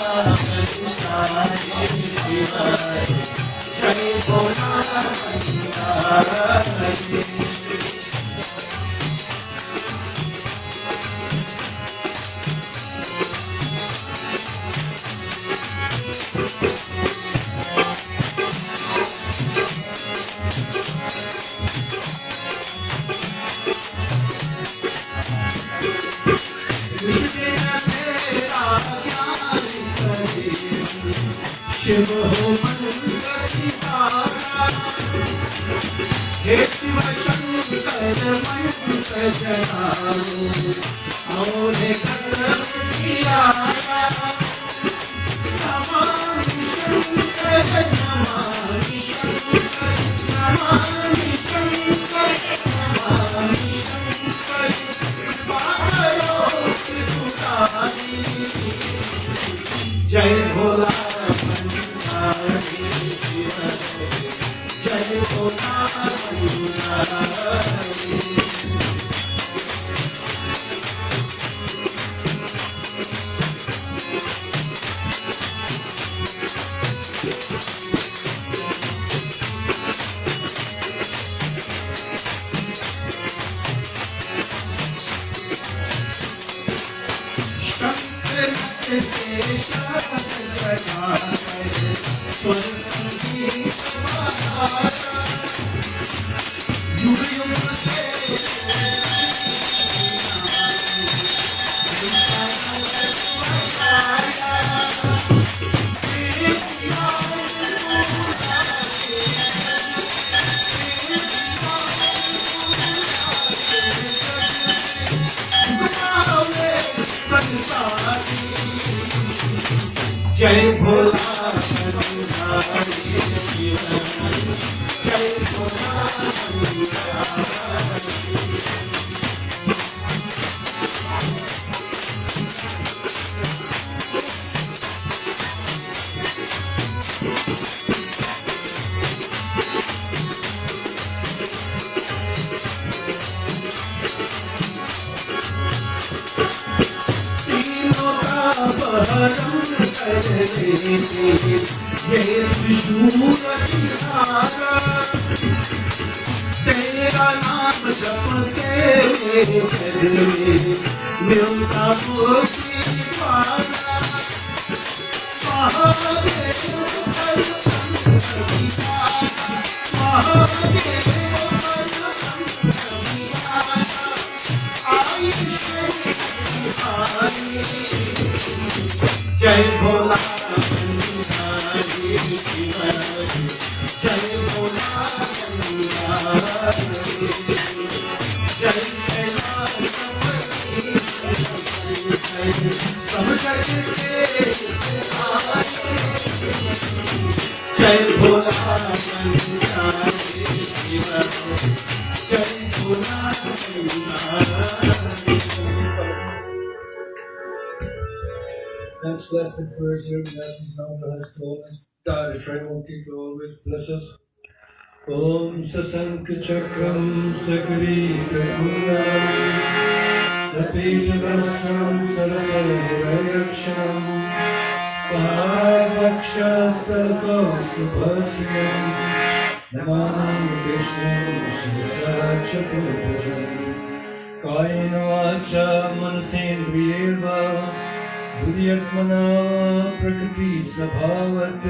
Speaker 2: जय भोला शिव हो हे शिव शंकर मंत्र जगाओ और नमामि शंकर नमामि शंकर नमामि शंकर नमामि शंकर बाबरो त्रिपुरारी जय भोला जय भोला जय भोला जय भोला तेरा नाम जप से जग में मिलता मुक्ति द्वारा जय भोला जय भोला जय कैलाश सब जग के जय भोला जय भोला
Speaker 1: Let's bless the prayers here. We ask His name to His fullness. God, I pray, won't keep you always bless us. Om Sasank Chakram Sakritakundam Sapitavasam Sarasarayaksham Sahasakshastakostupasmam Namam Vishnu Shivasachaturbhajam Kayena Vacha Manasendriyeva Buddhyatmana Prakriti Sabhavat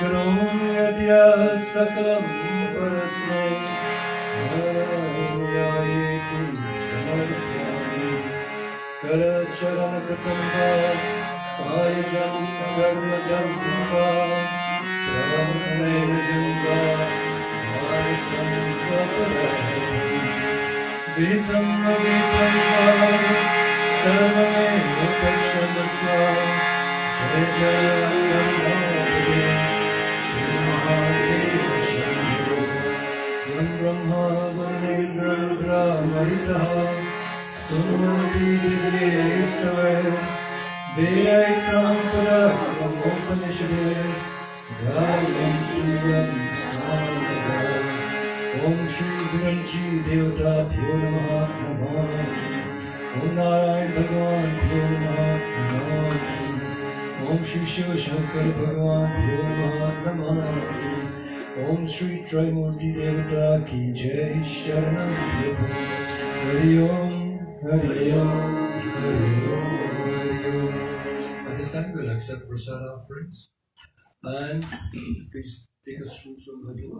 Speaker 1: Karom Yadya Sakalam Parasmai Narayayeti Samarpyami Karacharana Katamba Kayajam Karmajam Puka Sravanayana Jamba Varisam Kaparahati Vitam Vitam Sarvame Mukashamasva Jai Jai Ramnavade Shri Mahadeva Shambho Yam Brahma Vandevindra Rudra Maritaha Stunamati Divyestave Vedai Sampada Upanishade Jayam Tuvam Samada Om Shri Viranchi Devata Pyo Namaha Namaha Om Narayan Bhagavan Pyo Namaha Namaha Om Shri Shiva Shankar Bhagavan Pyo Namaha Namaha Om Shri Trimurti Devata Ki Jai Sharanam Devam Hari Om Hari Om Hari Om Hari Om. At this time we'll accept Prasad offerings and please take us through some bhajan.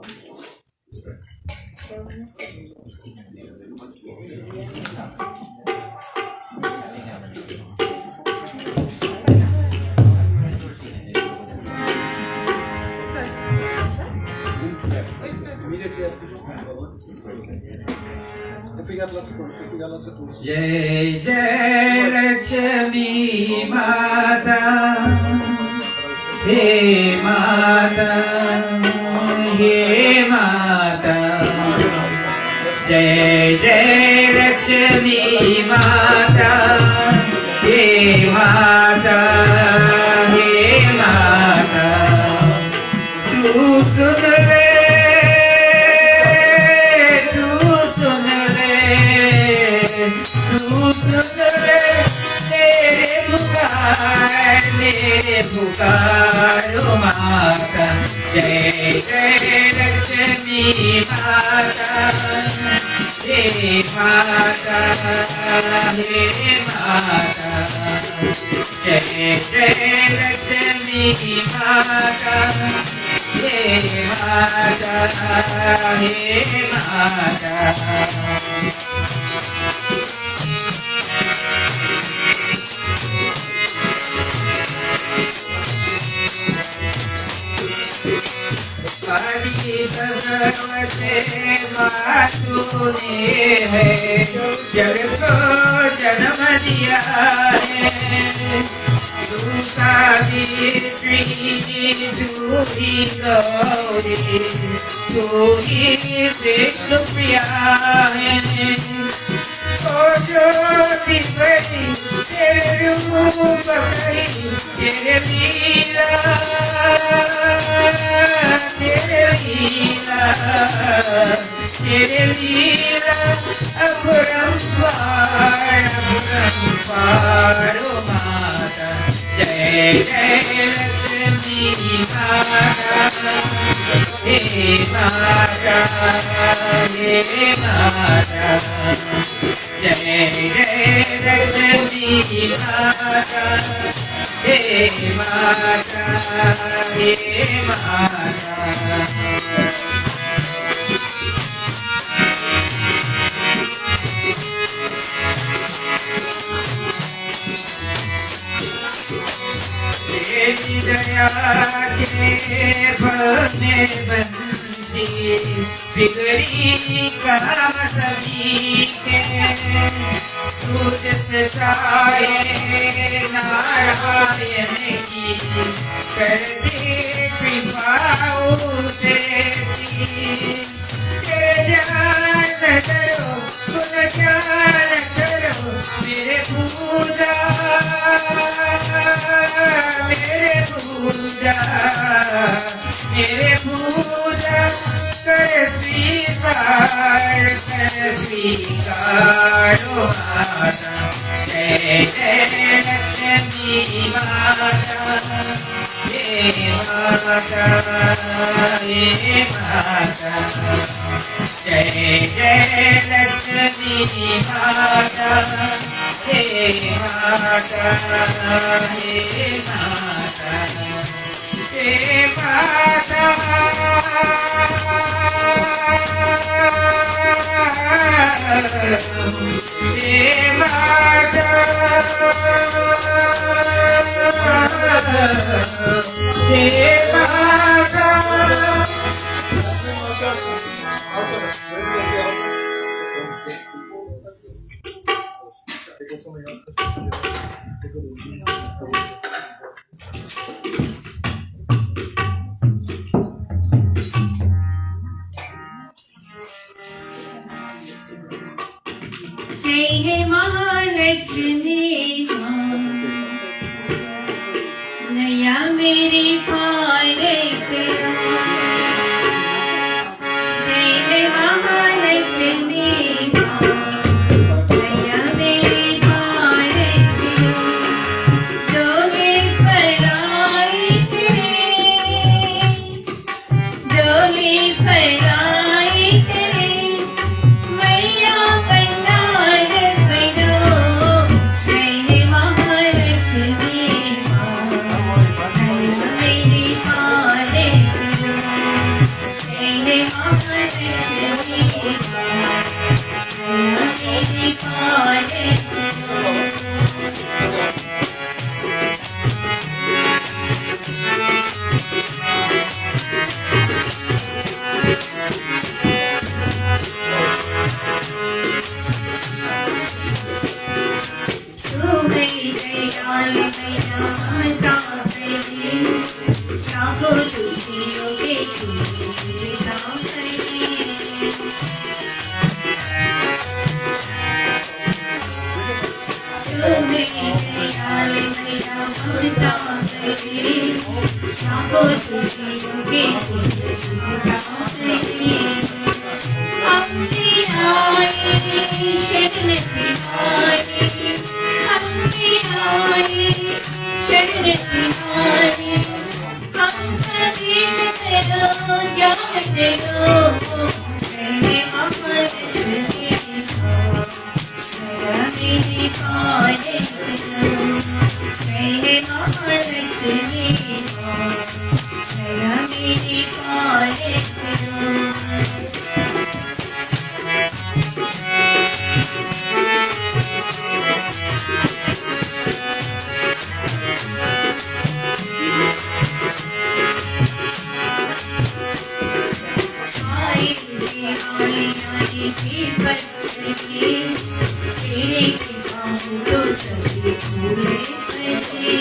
Speaker 1: Immediately after this, if we got lots of tools.
Speaker 3: Jai Jai Lakshmi Mata He Mata He Mata Jai Jai Lakshmi Mata He Mata He Mata Tu sun le मेरे पुकारो माता जय जय लक्ष्मी माता हे माता हे माता जय जय लक्ष्मी माता हे माता हे माता आदि भगवते मातु ने है जग को जन्म दिया है दूसरी तू ही गौरी तू ही कृष्ण प्रिया है ओ ज्योति बड़ी तेरे रूप कही तेरे लीला तेरे लीला अपरंपार ओ माता जय जय लक्ष्मी माता हे माता हे माता जय जय लक्ष्मी माता हे माता हे माता तेरी दया के फल में बंदी बिगड़ी काम सभी के सूरज साए नारायण की करते कृपा उसे ध्यान करो गुण ध्यान करो मेरे पूजा मेरे पूजा कर स्वीकारो माता जय जय लक्ष्मी माता हे माता हे माता जय जय लक्ष्मी माता हे माता हे माता हे माता हे माता हे माता
Speaker 2: जय हे महालक्ष्मी माँ नया मेरी पालक जय हे महालक्ष्मी माँ नया मेरी पालक डोले फैलाई डोले फैलाई मैया पंचाल करो जय हे महालक्ष्मी माँ नया मेरी पालक जय हे महालक्ष्मी माँ नया मेरी पालक तू मेरी दयाल मैया ममता मेरी लाखों दुखियों के तू पिता मेरी तू मेरी दयाल मैया ममता मेरी लाखों दुखियों के तू पिता मेरी अपनी आई शरण सिखाई अपनी आई शरण सिखाई हम गीत करो ज्ञान करो मेरे महालक्ष्मी मेरा मेरी पालक मेरे महालक्ष्मी मेरा मेरी पालक आई दिवाली आई थी बरसी तेरे तो सभी भूले फैले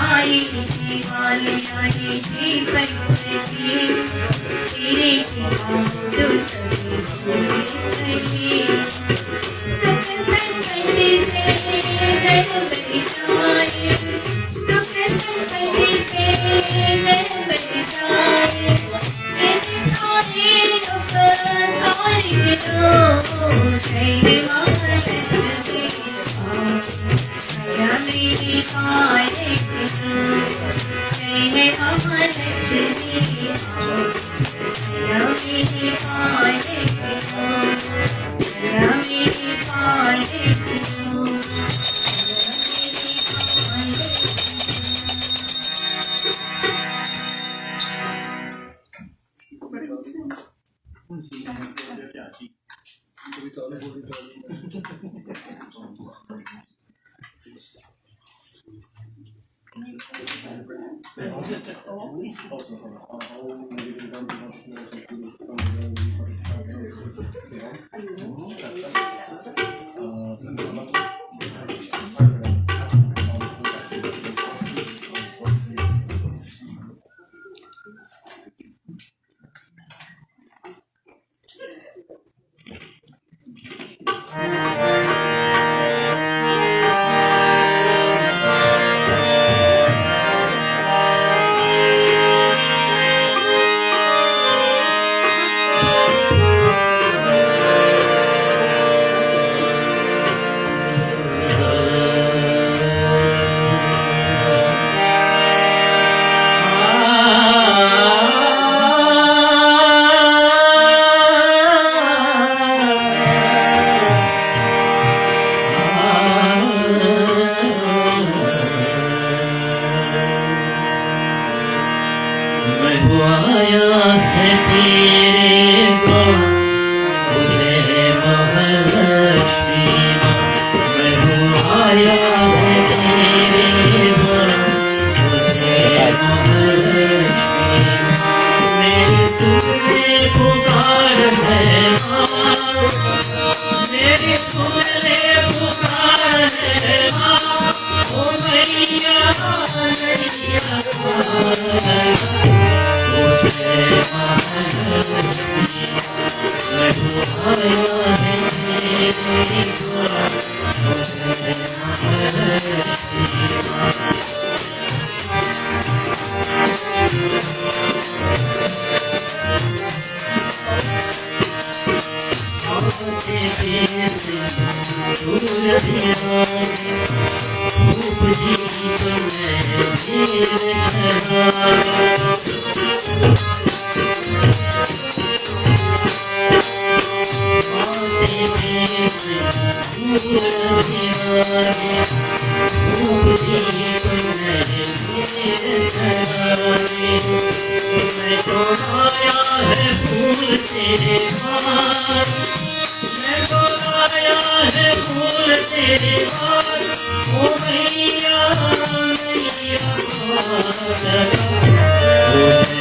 Speaker 2: आई दिवाली आई थी बरसी तेरे तो सभी भूले फैले सुख संपत्ति से घर बचाए सुख संपत्ति से घर बचाए ऐसे सारे उपकार करो जय महालक्ष्मी मैया मेरी पालक जय महालक्ष्मी मैया मेरी पालक मैया मेरी पालक
Speaker 5: प्रभु आया है तेरे द्वार, मुझे महालक्ष्मी माँ। प्रभु आया है तेरे द्वार, मुझे महालक्ष्मी माँ। मेरी सुनने पुकार है माँ, मेरी सुनने पुकार है माँ। ओ मैया मैया मुझे महालक्ष्मी प्रभु आया है तेरे द्वार, मुझे मैं तो आया है फूल तेरे पास, मैं तो आया है फूल तेरे पास। ओ मैया मैया मुझे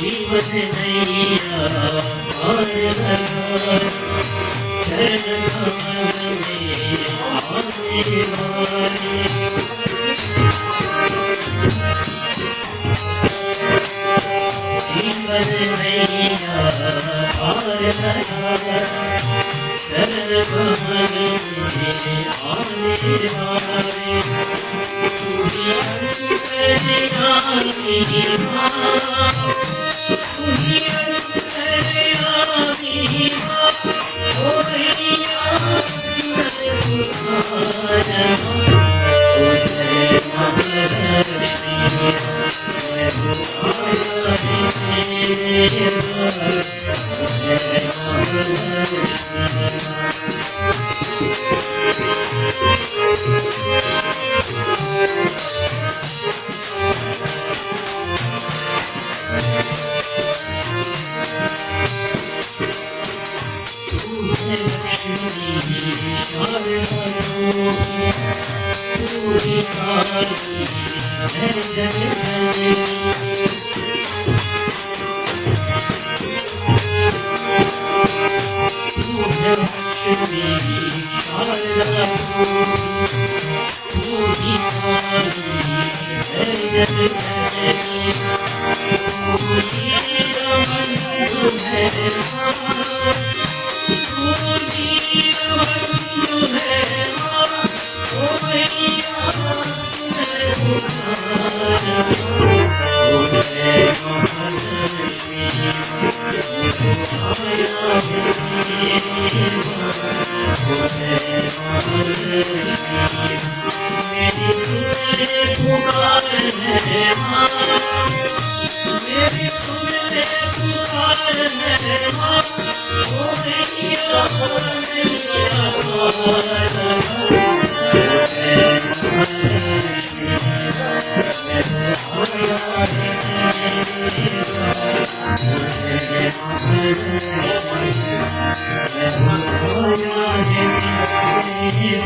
Speaker 5: जीवन नैया पार लगा, चरण कमल में आने वाले। जीवन नैया पार लगा, चरण कमल में आने वाले। तू ही अंतर्यामी माँ, तू ही अंतर्यामी माँ। ओ मैया सुन पुकार, ओ जय महालक्ष्मी प्रभु आया है तेरे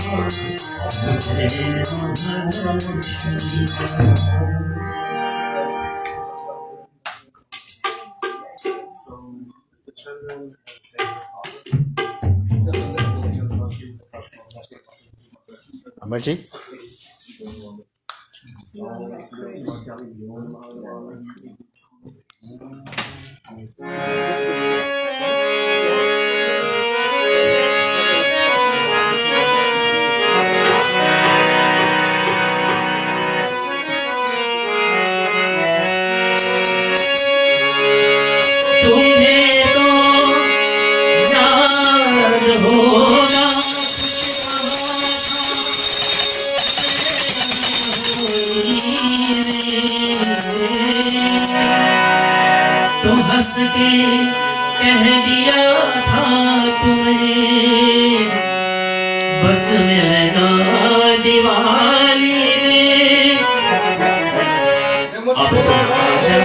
Speaker 5: द्वार, जय महालक्ष्मी।
Speaker 2: अमर जी
Speaker 5: तुम्हें तो हंस के कह दिया था तुम्हें बस मिलना दिवाली में। अब तो आजा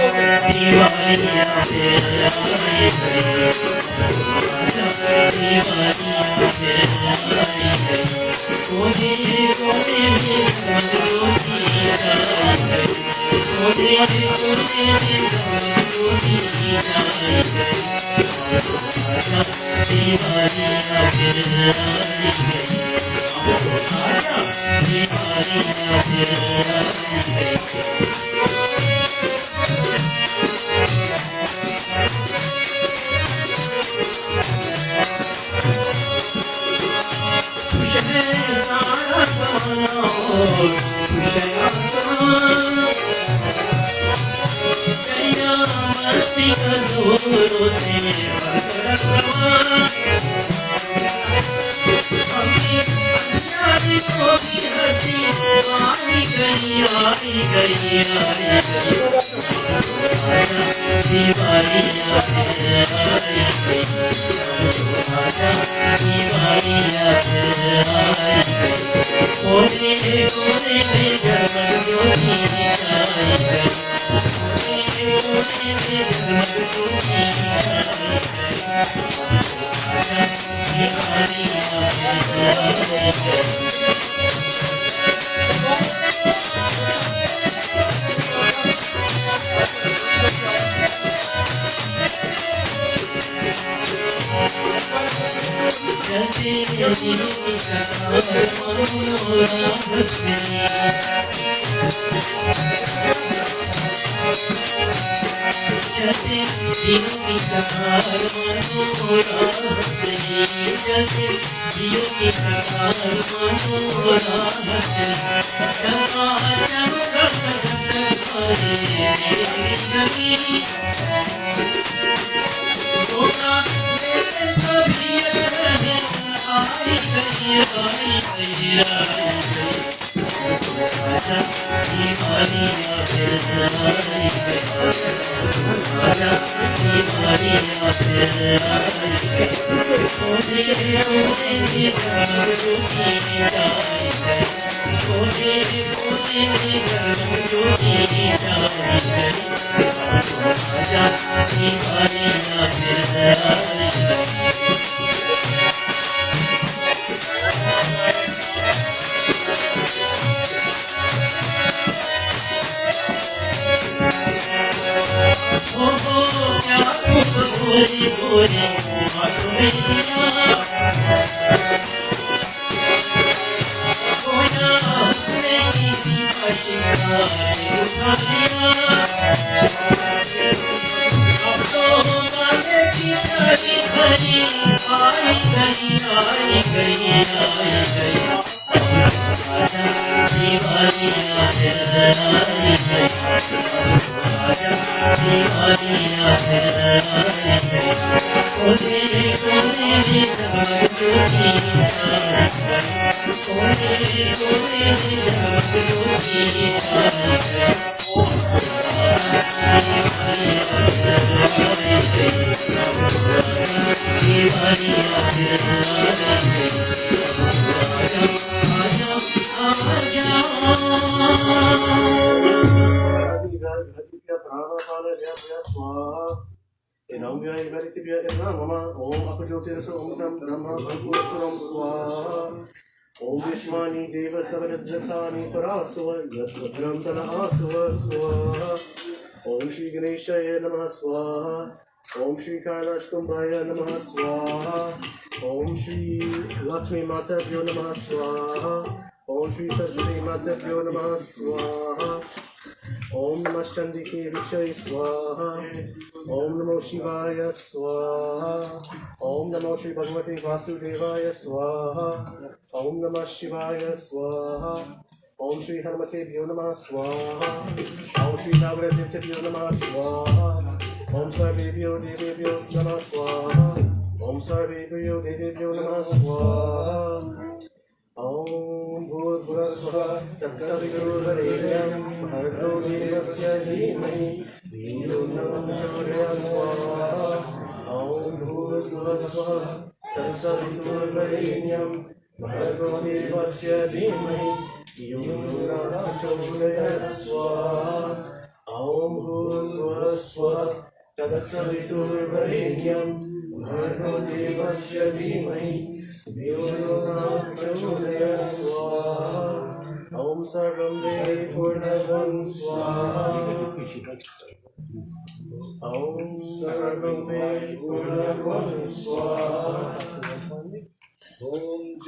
Speaker 5: Diwali
Speaker 1: Om Vishmani Deva Savanadratani Parasva Yadvadramdana Asva Swaha Om Shri Ganeshaya Namaha Swaha Om Shri Kailash Kumbhaya Namaha Swaha Om Shri Lakshmi Mata Vyo Namaha Swaha Om Shri Saraswati Mata Vyo Namaha Swaha Om Namah Chandike Vichay Swaha Om Namo Shivaya Swaha Om Namo Shri Bhagavate Vasudevaya Swaha Om Namah Shivaya Swaha Om Shri Hanumate Vyo Namah Swaha Om Shri Navaratya Vyo Namah Swaha Om Sarvebhyo Devebhyo Namah Swaha Om Sarvebhyo Devebhyo Namah Swaha Om
Speaker 2: भूर्भुवस्वः तत्सवितुर्वरेण्यं भर्गो देवस्य धीमहि धियो यो नः प्रचोदयात् स्वाहा ॐ भूर्भुवस्वः तत्सवितुर्वरेण्यं भर्गो देवस्य धीमहि धियो यो नः प्रचोदयात् स्वाहा ॐ भूर्भुवस्वः तत्सवितुर्वरेण्यं भर्गो देवस्य धीमहि धियो यो नः प्रचोदयात् स्वाहा ॐ सर्वं देहि पूर्णं स्वाहा ॐ सर्वं देहि पूर्णं स्वाहा
Speaker 1: Om J.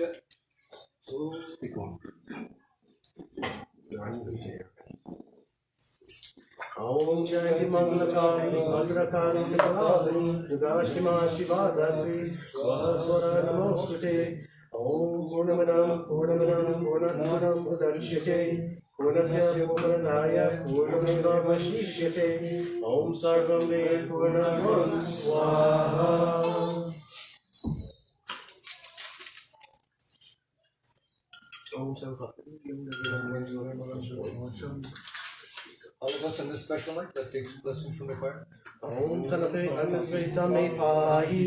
Speaker 2: ॐ जयति मङ्गलकारि भद्रकारि कपालिनि दुर्गाष्टमा शिवा धात्री स्वस्वरा नमोऽस्तुते ॐ पूर्णमदं पूर्णमिदं उदक्ष्यते पूर्णस्य पूर्णमादाय पूर्णमेवावशिष्यते ॐ सर्वं देहि पूर्णं स्वाहा
Speaker 1: All of us on this special night that takes blessings from the fire.
Speaker 2: ॐ तनपे अग्नसे तमे पाहि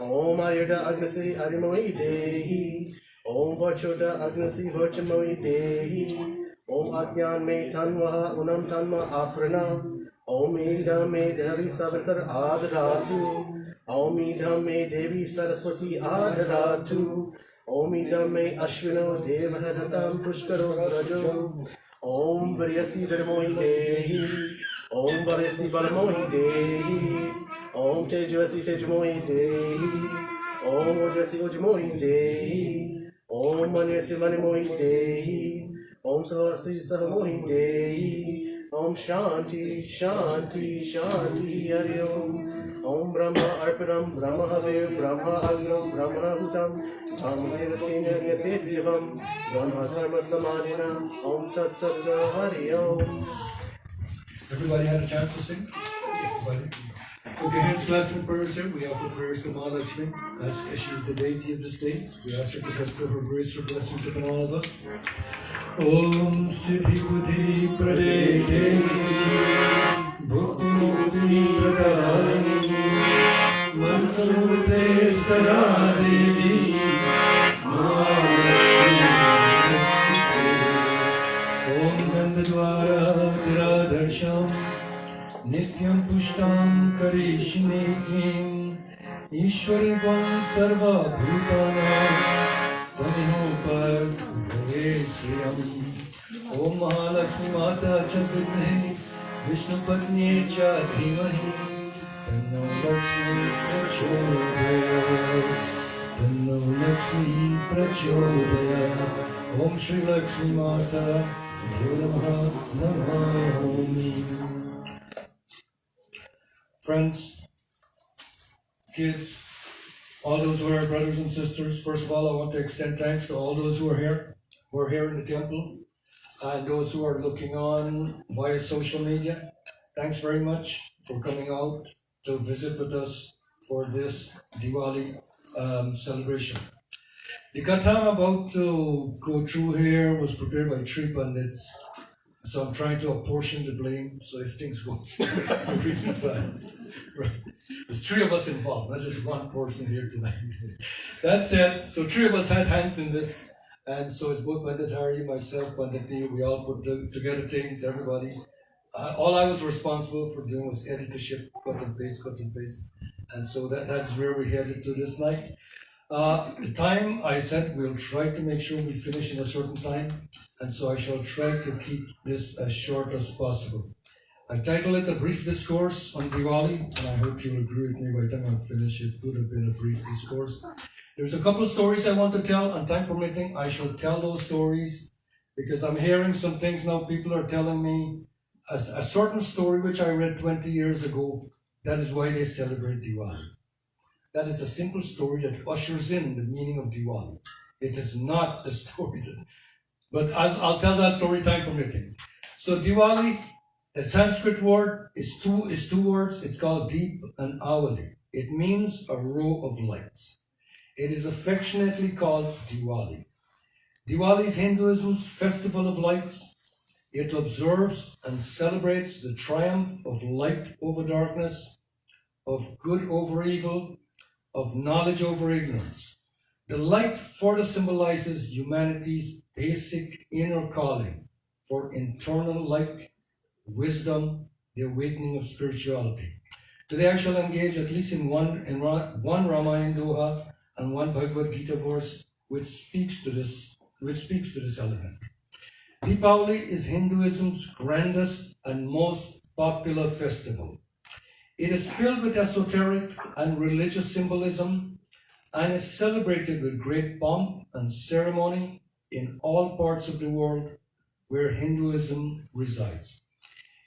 Speaker 2: ॐ आयुध अग्नसे अरिमोहि देहि ॐ वचोद अग्नसे वचमोहि देहि ॐ अज्ञान में तन्वः उन्नम तन्म आपृणा ॐ ईडं मे देवी सवितर आददातु ॐ ईडं मे देवी सरस्वती आददातु ॐ ईडं मे अश्विनो देवहरतां पुष्करो रजो ॐ वरियसि धर्मोहि देहि ॐ वरियसि बलमोहि देहि ॐ तेजस्वी तेजमोहि देहि ॐ ओजस्वी ओजमोहि देहि ॐ मनयसि मनमोहि देहि ॐ सहसि सहमोहि देहि ॐ शान्ति शान्ति शान्ति हरि ॐ ब्रह्म अर्पणं ब्रह्म हवे ब्रह्म अग्नौ ब्रह्मणहुतं ब्रह्मदेवतेन यथेत्यवं ब्रह्म कर्म समानिन ॐ तत्सत् हरि ओम्
Speaker 1: Everybody had a chance to sing? Everybody? Put your hands clasped in prayers here. We offer prayers to Mahalakshmi as she is the deity of this day. We ask her to bestow her grace, her blessings upon all of us. Om Siddhi Buddhi Prade Devi Bhukti Mukti Pradani Mantrute Sada Devi Mahalakshmi Om Nandadvara Gradarsham Nityam Pushtam Karishnekim Ishwarivam Sarva Bhutanam Taminoparvesriyam Om Mahalakshmi Mata Chaturne Vishnu Patni Cha Dhimahi Tanno Lakshmi Prachodayat Tanno Lakshmi Prachodayat Om Shri Lakshmi Mata Namaha Namami. Friends, kids, all those who are brothers and sisters, first of all, I want to extend thanks to all those who are here in the temple, and those who are looking on via social media. Thanks very much for coming out to visit with us for this Diwali celebration. The katha I'm about to go through here was prepared by 3 Pandits, so I'm trying to apportion the blame, so if things go really bad. Right. There's 3 of us involved, not just one person here tonight. That said, so 3 of us had hands in this, and so it's both Pandit Hari, myself, Pandit Neil, we all put together things, everybody. All I was responsible for doing was editorship, cut and paste, and so that's where we headed to this night. The time I said we'll try to make sure we finish in a certain time, and so I shall try to keep this as short as possible. I titled it A Brief Discourse on Diwali, and I hope you'll agree with me by the time I finish it would have been a brief discourse. There's a couple of stories I want to tell, and time permitting, I shall tell those stories because I'm hearing some things now. People are telling me a certain story which I read 20 years ago, that is why they celebrate Diwali. That is a simple story that ushers in the meaning of Diwali. It is not the story but I'll tell that story time permitting. So Diwali, the Sanskrit word is two words. It's called Deep and Awali. It means a row of lights. It is affectionately called Diwali. Diwali is Hinduism's festival of lights. It observes and celebrates the triumph of light over darkness, of good over evil, of knowledge over ignorance. The light further symbolizes humanity's basic inner calling for internal light, wisdom, the awakening of spirituality. Today I shall engage at least in one Ramayana Doha and one Bhagavad Gita verse which speaks to this element. Deepavali is Hinduism's grandest and most popular festival. It is filled with esoteric and religious symbolism and is celebrated with great pomp and ceremony in all parts of the world where Hinduism resides.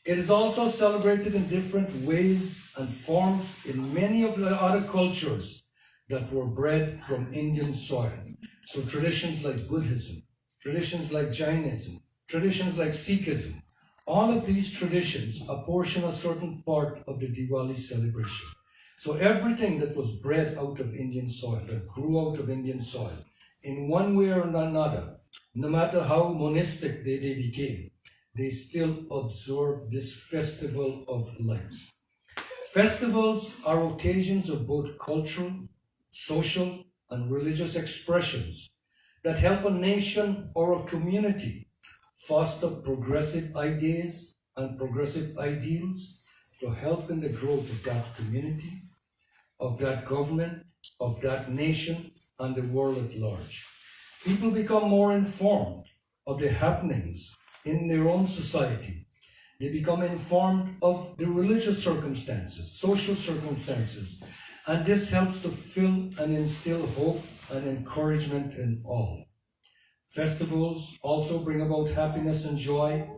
Speaker 1: It is also celebrated in different ways and forms in many of the other cultures that were bred from Indian soil. So traditions like Buddhism, traditions like Jainism, traditions like Sikhism, all of these traditions apportion a certain part of the Diwali celebration. So everything that was bred out of Indian soil, that grew out of Indian soil, in one way or another, no matter how monistic they became, they still observe this festival of lights. Festivals are occasions of both cultural, social, and religious expressions that help a nation or a community foster progressive ideas and progressive ideals to help in the growth of that community, of that government, of that nation, and the world at large. People become more informed of the happenings in their own society. They become informed of the religious circumstances, social circumstances, and this helps to fill and instill hope and encouragement in all. Festivals also bring about happiness and joy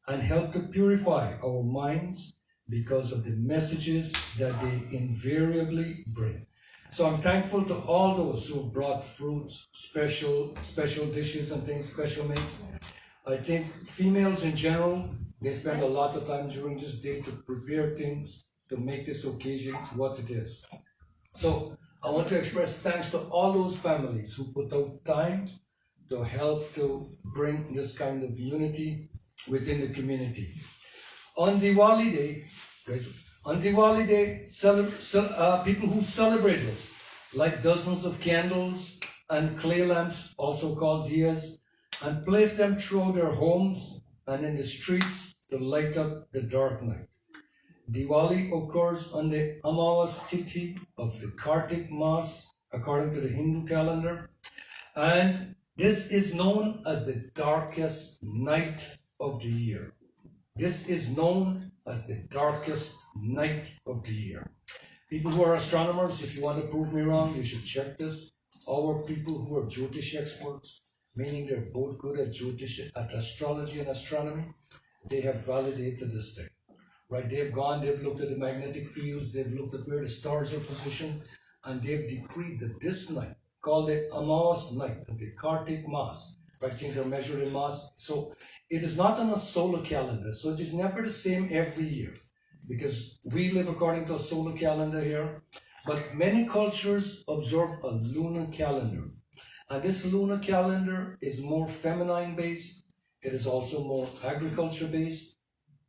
Speaker 1: and help to purify our minds because of the messages that they invariably bring. So I'm thankful to all those who have brought fruits, special dishes and things, special meats. I think females in general, they spend a lot of time during this day to prepare things to make this occasion what it is. So I want to express thanks to all those families who put out time to help to bring this kind of unity within the community. On Diwali Day, people who celebrate this light dozens of candles and clay lamps, also called diyas, and place them throughout their homes and in the streets to light up the dark night. Diwali occurs on the Amawas Tithi of the Kartik Mass, according to the Hindu calendar, and this is known as the darkest night of the year. This is known as the darkest night of the year. People who are astronomers, if you want to prove me wrong, you should check this. Our people who are Jyotish experts, meaning they're both good at Jyotish, at astrology and astronomy, they have validated this thing. Right? They've looked at the magnetic fields, they've looked at where the stars are positioned, and they've decreed that this night, called the Amawas night, the Kartik Mass, right? Things are measured in mass. So it is not on a solar calendar. So it is never the same every year, because we live according to a solar calendar here. But many cultures observe a lunar calendar. And this lunar calendar is more feminine based. It is also more agriculture based.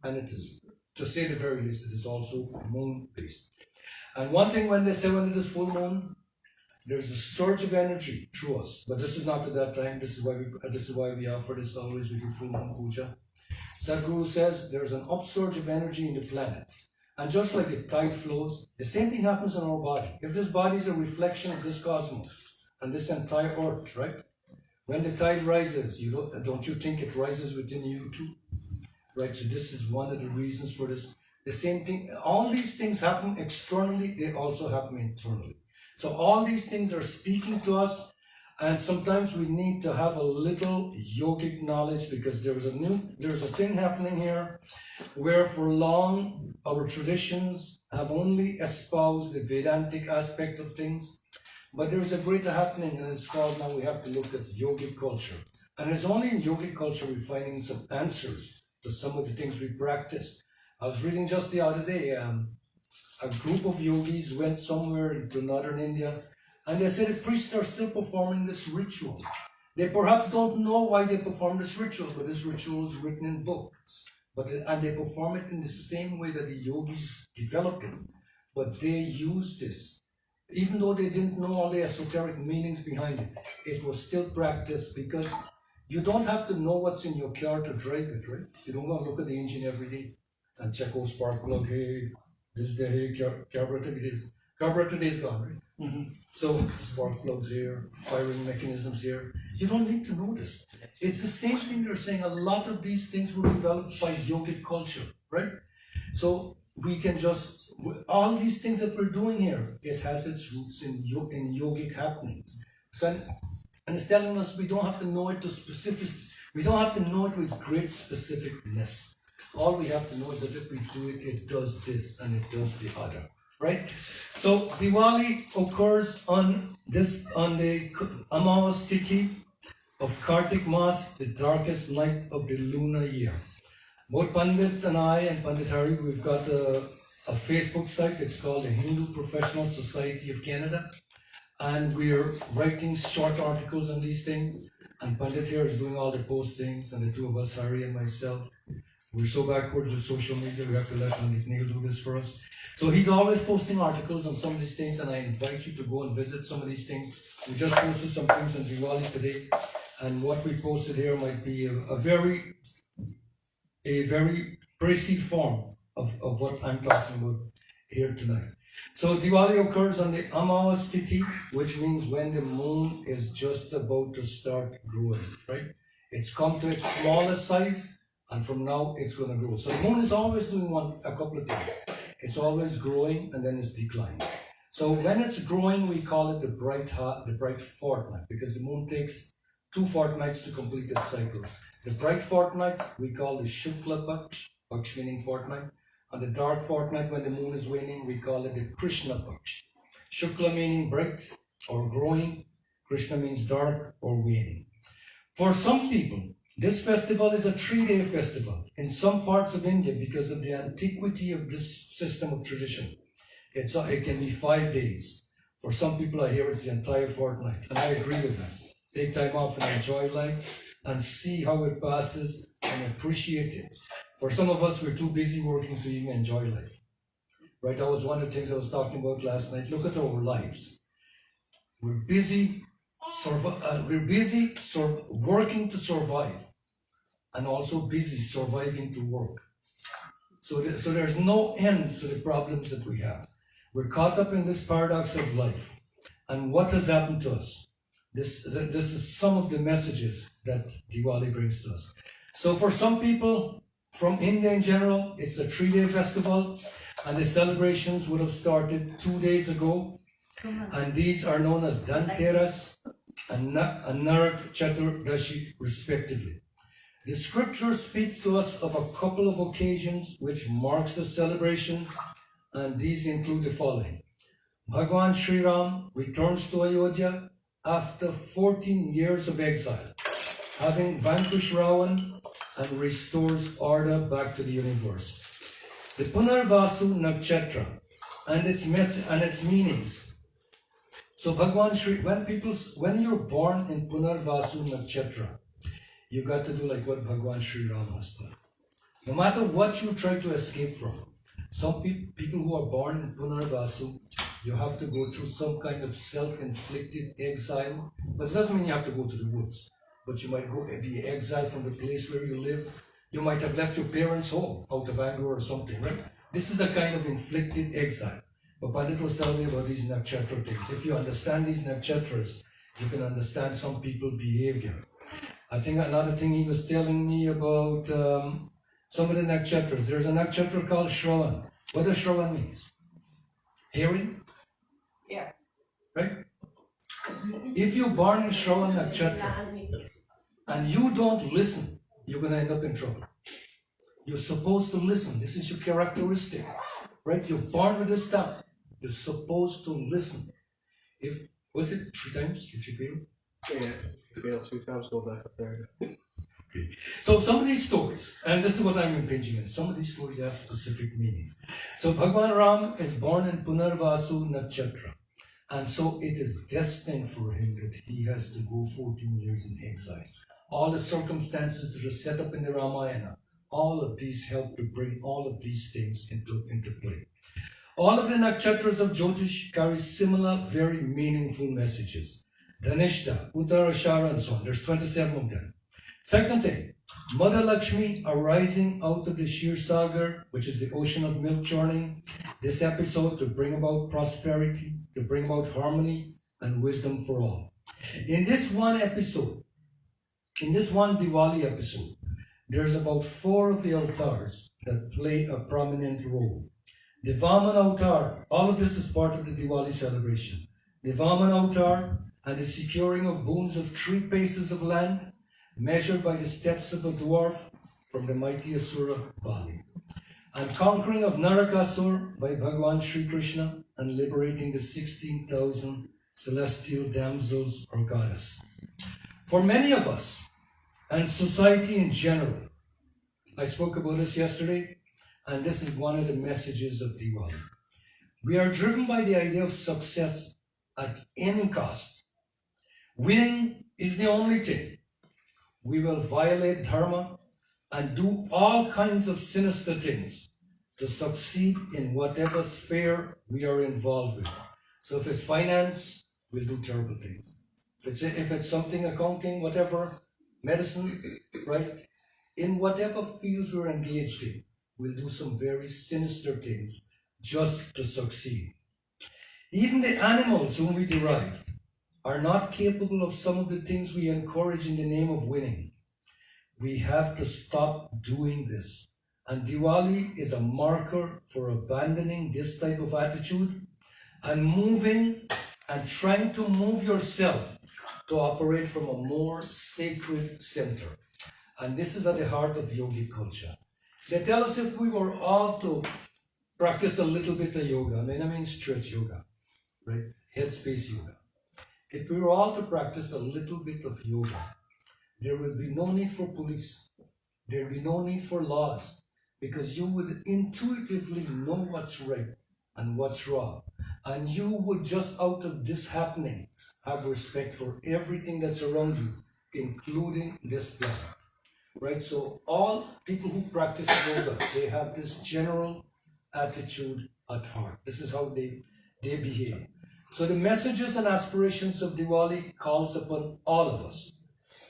Speaker 1: And it is, to say the very least, it is also moon based. And one thing when they say when it is full moon, there's a surge of energy through us. But this is not at that time. This is why we offer this always. We do full moon puja. Sadhguru says there's an upsurge of energy in the planet. And just like the tide flows, the same thing happens in our body. If this body is a reflection of this cosmos and this entire earth, right? When the tide rises, don't you think it rises within you too? Right? So this is one of the reasons for this. The same thing, all these things happen externally, they also happen internally. So all these things are speaking to us, and sometimes we need to have a little yogic knowledge, because there's a thing happening here where for long our traditions have only espoused the Vedantic aspect of things, but there's a greater happening, and it's called, now we have to look at yogic culture. And it's only in yogic culture we're finding some answers to some of the things we practice. I was reading just the other day, a group of yogis went somewhere into northern India, and they said the priests are still performing this ritual. They perhaps don't know why they perform this ritual, but this ritual is written in books. And they perform it in the same way that the yogis developed it. But they used this. Even though they didn't know all the esoteric meanings behind it, it was still practiced because you don't have to know what's in your car to drive it, right? You don't want to look at the engine every day and check out spark plug, hey, this is the carburetor, carburetor is gone, right? So spark plugs here, firing mechanisms here. You don't need to know this. It's the same thing they're saying. A lot of these things were developed by yogic culture, right? So we can just, all these things that we're doing here, it has its roots in yogic happenings. So, and it's telling us we don't have to know it we don't have to know it with great specificness. All we have to know is that if we do it, it does this and it does the other, right? So Diwali occurs on the Amavas Tithi of Kartik Mas, the darkest night of the lunar year. Both Pandit and I and Pandit Hari, we've got a Facebook site. It's called the Hindu Professional Society of Canada. And we're writing short articles on these things. And Pandit here is doing all the postings, and the two of us, Hari and myself, we're so backwards with social media, we have to let Pandit Neil do this for us. So he's always posting articles on some of these things, and I invite you to go and visit some of these things. We just posted some things on Diwali today, and what we posted here might be a very precise form of what I'm talking about here tonight. So Diwali occurs on the Amavas Tithi, which means when the moon is just about to start growing, right? It's come to its smallest size, and from now it's going to grow. So the moon is always doing a couple of things. It's always growing and then it's declining. So when it's growing, we call it the bright fortnight, because the moon takes 2 fortnights to complete its cycle. The bright fortnight we call the Shukla Paksh, Paksh meaning fortnight. And the dark fortnight, when the moon is waning, we call it the Krishna Paksh. Shukla meaning bright or growing, Krishna means dark or waning. For some people, this festival is a 3-day festival in some parts of India because of the antiquity of this system of tradition. It can be 5 days. For some people, I hear it's the entire fortnight, and I agree with that. Take time off and enjoy life and see how it passes and appreciate it. For some of us, we're too busy working to even enjoy life. Right? That was one of the things I was talking about last night. Look at our lives. We're busy working to survive, and also busy surviving to work. So there's no end to the problems that we have. We're caught up in this paradox of life. And what has happened to us? This is some of the messages that Diwali brings to us. So for some people, from India in general, it's a 3-day festival, and the celebrations would have started 2 days ago. And these are known as Dhanteras and Narak Chaturdashi, respectively. The scriptures speak to us of a couple of occasions which marks the celebration, and these include the following. Bhagwan Sri Ram returns to Ayodhya after 14 years of exile, having vanquished Ravan, and restores order back to the universe. The Punarvasu Nakshatra and its meanings. So Bhagwan Sri, when you're born in Punarvasu Nakshatra, you got to do like what Bhagwan Sri Ram has done. No matter what you try to escape from, some people who are born in Punarvasu, you have to go through some kind of self-inflicted exile, but it doesn't mean you have to go to the woods. But you might be exiled from the place where you live. You might have left your parents' home out of anger or something, right? This is a kind of inflicted exile. But Pandit was telling me about these nakshatra things. If you understand these nakshatras, you can understand some people's behavior. I think another thing he was telling me about some of the nakshatras. There's a nakshatra called Shravan. What does Shravan means? Hearing?
Speaker 3: Yeah.
Speaker 1: Right? If you're born in Shravan nakshatra, and you don't listen, you're going to end up in trouble. You're supposed to listen. This is your characteristic, right? You're born with this talent. You're supposed to listen. Was it 3 times if you fail?
Speaker 2: Yeah, fail 2 times, go back up there.
Speaker 1: Okay. So some of these stories, and this is what I'm impinging on, some of these stories have specific meanings. So Bhagwan Ram is born in Punarvasu Nakshatra. And so it is destined for him that he has to go 14 years in exile. All the circumstances that are set up in the Ramayana, all of these help to bring all of these things into play. All of the nakshatras of Jyotish carry similar, very meaningful messages. Dhanishta, Uttarashara, and so on. There's 27 of them. Second thing, Mother Lakshmi arising out of the Shir Sagar, which is the ocean of milk churning, this episode to bring about prosperity, to bring about harmony and wisdom for all. In this one episode, in this one Diwali episode, there's about 4 of the avatars that play a prominent role. The Vaman avatar, all of this is part of the Diwali celebration. The Vaman avatar and the securing of boons of 3 paces of land, measured by the steps of a dwarf from the mighty Asura Bali. And conquering of Narakasur by Bhagavan Sri Krishna and liberating the 16,000 celestial damsels or goddess. For many of us, and society in general, I spoke about this yesterday, and this is one of the messages of Diwali. We are driven by the idea of success at any cost. Winning is the only thing. We will violate dharma and do all kinds of sinister things to succeed in whatever sphere we are involved with. So if it's finance, we'll do terrible things. If it's something, accounting, whatever, medicine, right? In whatever fields we're engaged in, we'll do some very sinister things just to succeed. Even the animals whom we derive are not capable of some of the things we encourage in the name of winning. We have to stop doing this. And Diwali is a marker for abandoning this type of attitude and moving and trying to move yourself to operate from a more sacred center. And this is at the heart of yogic culture. They tell us if we were all to practice a little bit of yoga, I mean stretch yoga, right? Headspace yoga. If we were all to practice a little bit of yoga, there would be no need for police. There would be no need for laws, because you would intuitively know what's right and what's wrong. And you would just out of this happening have respect for everything that's around you, including this planet. Right? So all people who practice yoga, they have this general attitude at heart. This is how they behave. So the messages and aspirations of Diwali calls upon all of us.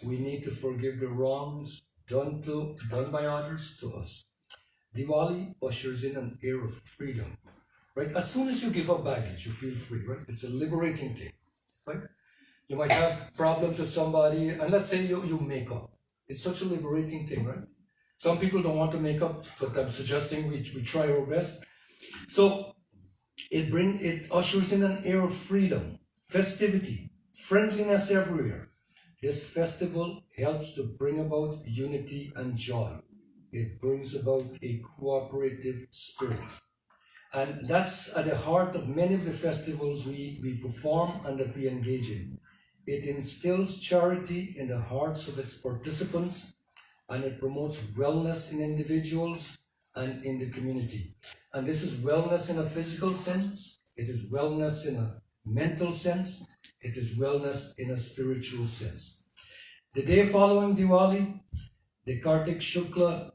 Speaker 1: We need to forgive the wrongs done by others to us. Diwali ushers in an era of freedom. Right? As soon as you give up baggage, you feel free, right? It's a liberating thing. Right? You might have problems with somebody, and let's say you make up. It's such a liberating thing, right? Some people don't want to make up, but I'm suggesting we try our best. So it ushers in an era of freedom, festivity, friendliness everywhere. This festival helps to bring about unity and joy. It brings about a cooperative spirit. And that's at the heart of many of the festivals we perform and that we engage in. It instills charity in the hearts of its participants, and it promotes wellness in individuals and in the community. And this is wellness in a physical sense, it is wellness in a mental sense, it is wellness in a spiritual sense. The day following Diwali, the Kartik Shukla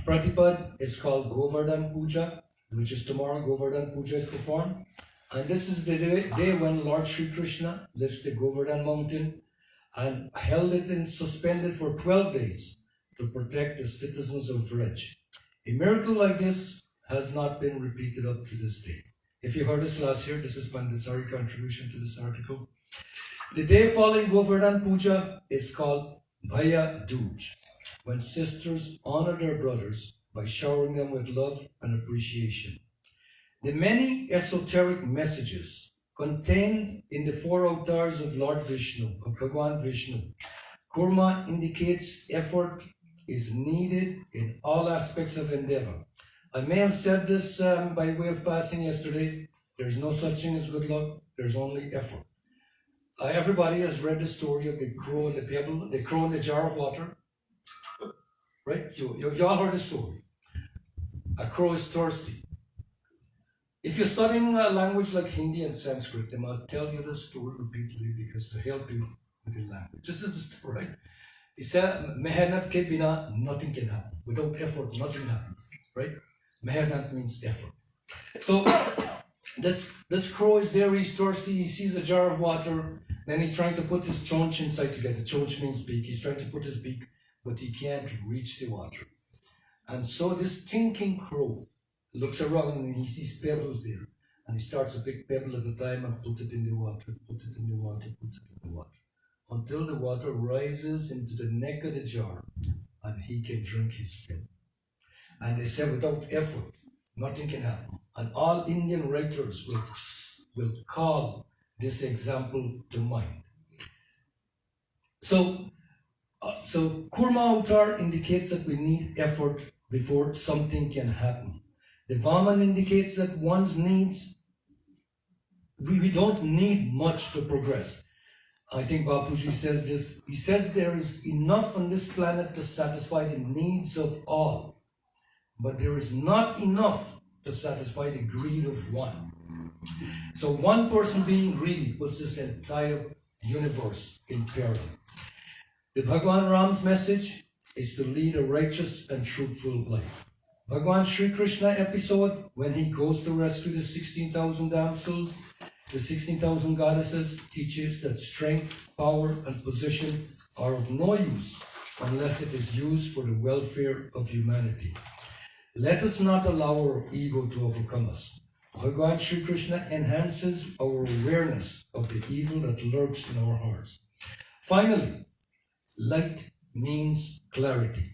Speaker 1: Pratipad is called Govardhan Puja, which is tomorrow. Govardhan Puja is performed. And this is the day when Lord Sri Krishna lifts the Govardhan mountain and held it in suspended for 12 days to protect the citizens of Vraj. A miracle like this has not been repeated up to this day. If you heard this last year, this is Pandit's contribution to this article. The day following Govardhan Puja is called Bhaya Dooj, when sisters honor their brothers by showering them with love and appreciation. The many esoteric messages contained in the 4 avatars of Lord Vishnu, of Bhagavan Vishnu. Kurma indicates effort is needed in all aspects of endeavor. I may have said this by way of passing yesterday. There's no such thing as good luck. There's only effort. Everybody has read the story of the crow and the pebble, the crow in the jar of water. Right? You all heard the story. A crow is thirsty. If you're studying a language like Hindi and Sanskrit, they might tell you the story repeatedly because to help you with your language. This is the story, right? He said, "Mehnat ke bina, nothing can happen. Without effort, nothing happens." Right? Mehnat means effort. So this crow is there. He's thirsty. He sees a jar of water. Then he's trying to put his chonch inside to get it. Chonch means beak. He's trying to put his beak, but he can't reach the water. And so this thinking crow looks around and he sees pebbles there. And he starts to pick pebble at a time and put it in the water, put it in the water, put it in the water. Until the water rises into the neck of the jar and he can drink his fill. And they say without effort, nothing can happen. And all Indian writers will call this example to mind. So Kurma Avatar indicates that we need effort before something can happen. The Vaman indicates that one's needs, we don't need much to progress. I think Bapuji says this. He says there is enough on this planet to satisfy the needs of all, but there is not enough to satisfy the greed of one. So one person being greedy puts this entire universe in peril. The Bhagwan Ram's message is to lead a righteous and truthful life. Bhagwan Sri Krishna episode, when he goes to rescue the 16,000 damsels, the 16,000 goddesses, teaches that strength, power, and position are of no use unless it is used for the welfare of humanity. Let us not allow our ego to overcome us. Bhagwan Sri Krishna enhances our awareness of the evil that lurks in our hearts. Finally, light means clarity.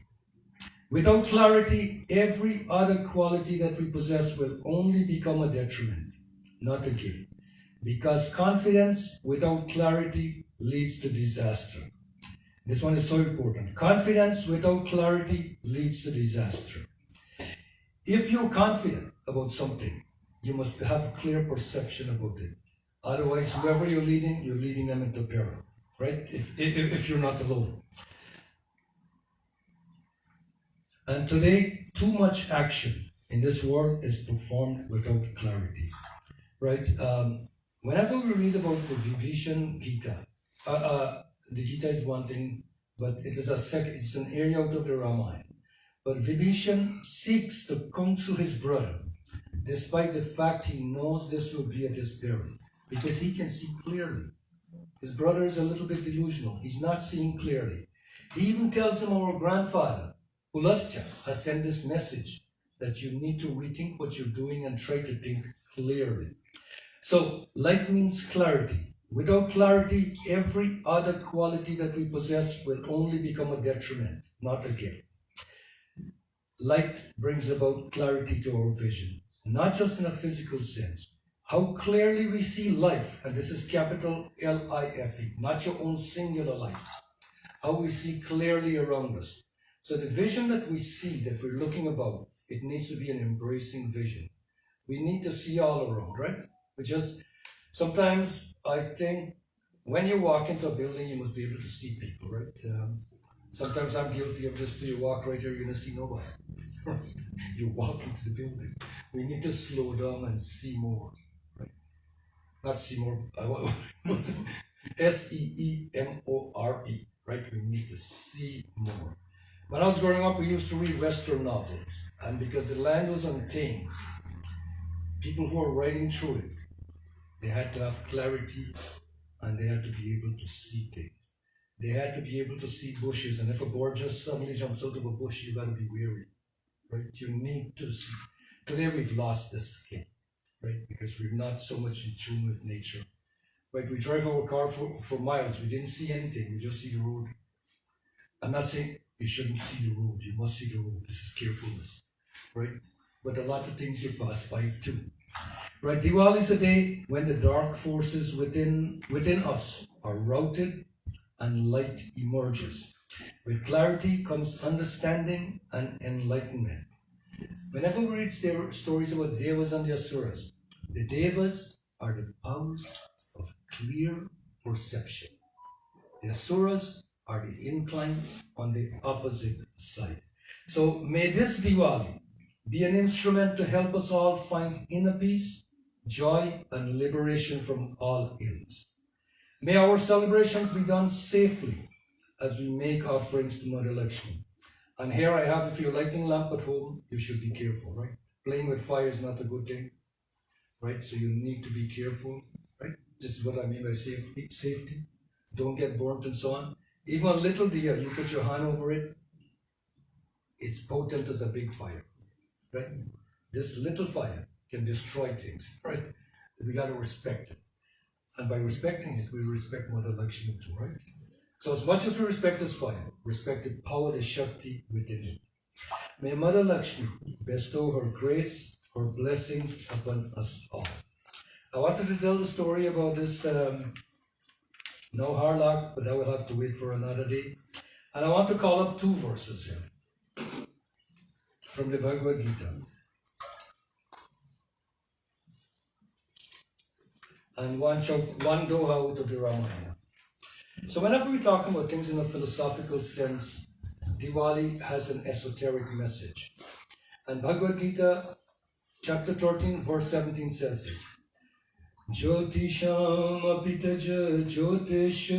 Speaker 1: Without clarity, every other quality that we possess will only become a detriment, not a gift. Because confidence without clarity leads to disaster. This one is so important. Confidence without clarity leads to disaster. If you're confident about something, you must have a clear perception about it. Otherwise, whoever you're leading them into peril, right? If you're not alone. And today, too much action in this world is performed without clarity, right? Whenever we read about the Vibhishan Gita, the Gita is one thing, but it's an area out of the Ramayana. But Vibhishan seeks to counsel his brother, despite the fact he knows this will be at his peril, because he can see clearly. His brother is a little bit delusional. He's not seeing clearly. He even tells him our grandfather, Pulastya, has sent this message that you need to rethink what you're doing and try to think clearly. So, light means clarity. Without clarity, every other quality that we possess will only become a detriment, not a gift. Light brings about clarity to our vision, not just in a physical sense. How clearly we see life, and this is capital L-I-F-E, not your own singular life. How we see clearly around us. So the vision that we see, that we're looking about, it needs to be an embracing vision. We need to see all around, right? Sometimes I think when you walk into a building, you must be able to see people, right? Sometimes I'm guilty of this too. You walk right here, you're going to see nobody. You walk into the building. We need to slow down and see more, right? Not see more, S-E-E-M-O-R-E, right? We need to see more. When I was growing up, we used to read Western novels, and because the land was untamed, people who were writing through it, they had to have clarity and they had to be able to see things. They had to be able to see bushes, and if a bird just suddenly jumps out of a bush, you gotta be wary, right? You need to see. Today we've lost this skill, right? Because we're not so much in tune with nature. Right? We drive our car for miles, we didn't see anything, we just see the road. I'm not saying you shouldn't see the road, you must see the road. This is carefulness, right? But a lot of things you pass by too. Right, Diwali is a day when the dark forces within us are routed and light emerges. With clarity comes understanding and enlightenment. Whenever we read stories about Devas and the Asuras, the Devas are the powers of clear perception. The Asuras are the incline on the opposite side. So may this Diwali be an instrument to help us all find inner peace, joy, and liberation from all ills. May our celebrations be done safely as we make offerings to Mother Lakshmi. And here I have, if you're lighting lamp at home, you should be careful, right? Playing with fire is not a good thing, right? So you need to be careful, right? This is what I mean by safety. Safety. Don't get burnt and so on. Even a little deer, you put your hand over it, it's potent as a big fire, right? This little fire can destroy things, right? We got to respect it. And by respecting it, we respect Mother Lakshmi too, right? So as much as we respect this fire, respect the power, the Shakti within it. May Mother Lakshmi bestow her grace, her blessings upon us all. I wanted to tell the story about this no harlock, but that will have to wait for another day. And I want to call up two verses here from the Bhagavad Gita. And one doha out of the Ramayana. So whenever we talk about things in a philosophical sense, Diwali has an esoteric message. And Bhagavad Gita, chapter 13, verse 17 says this. Jyotisham apitaja jyotish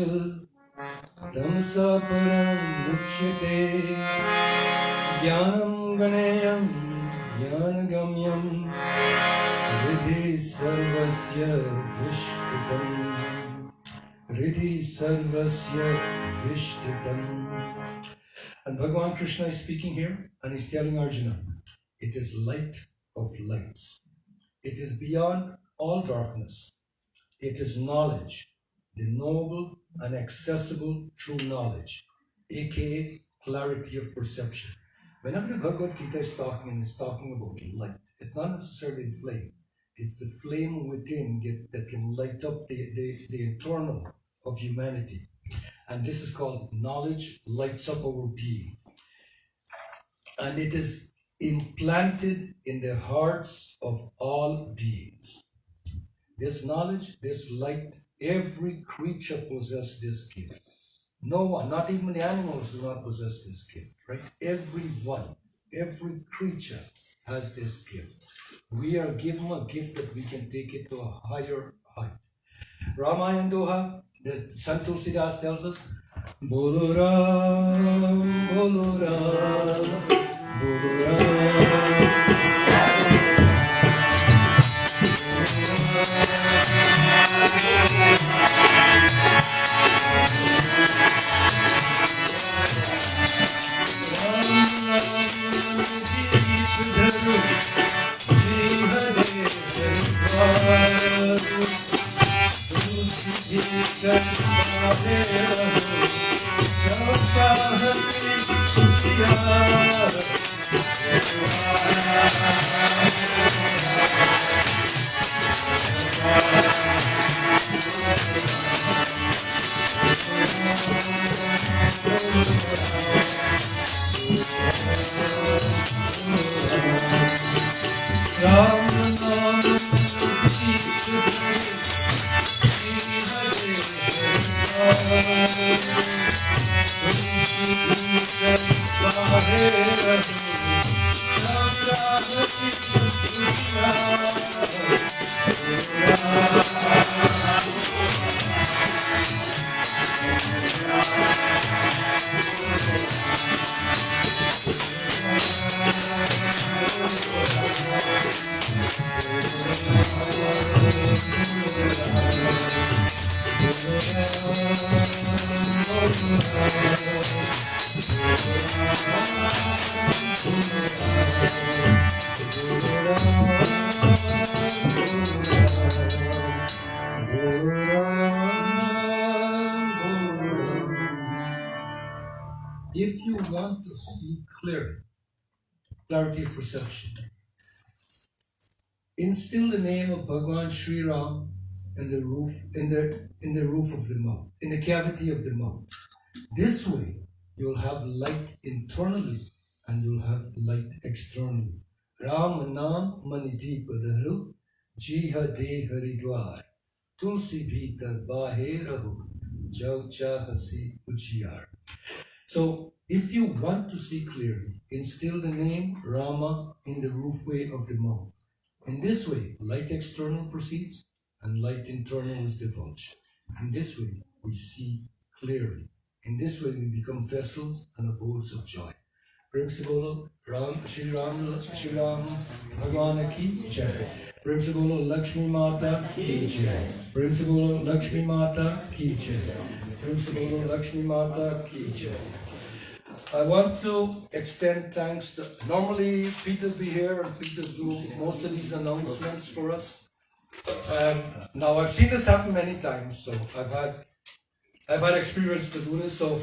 Speaker 1: tamsa param mukshate jnanam ganayam jnanagamyam Riddhi sarvasya vishtitam. Riddhi sarvasya vishtitam. And Bhagavan Krishna is speaking here and he's telling Arjuna, it is light of lights. It is beyond all darkness. It is knowledge, the noble and accessible true knowledge, aka clarity of perception. Whenever the Bhagavad Gita is talking, it's talking about light. It's not necessarily the flame. It's the flame within that can light up the internal of humanity. And this is called knowledge lights up our being. And it is implanted in the hearts of all beings. This knowledge, this light, every creature possesses this gift. No one, not even the animals, do not possess this gift, right? Everyone, every creature has this gift. We are given a gift that we can take it to a higher height. Ramayana Doha, Sant Tulsidas tells us, Bolo Ram, Bolo Ram, Bolo Ram. If you want to see clarity of perception, instill the name of Bhagwan Sri Ram in the roof of the mouth, in the cavity of the mouth. This way, you'll have light internally and you'll have light externally. Ram Nam Maniti Padaru Jiha De Haridwar Tulsi Bhitar Bahe Rahu Jau Cha Hasi Ujiyar. So If you want to see clearly, instill the name Rama in the roofway of the mouth. In this way, light external proceeds and light internal is divulged. In this way, we see clearly. In this way, we become vessels and abodes of joy. Prem se bolo Shri Ram Bhagwan ki jai. Prem se bolo Lakshmi Mata ki jai. Prem se bolo Lakshmi Mata ki jai. Prem se bolo Lakshmi Mata ki jai. I want to extend thanks to, normally Peter's be here and Peter's do most of these announcements for us. Now I've seen this happen many times, so I've had experience to do this, so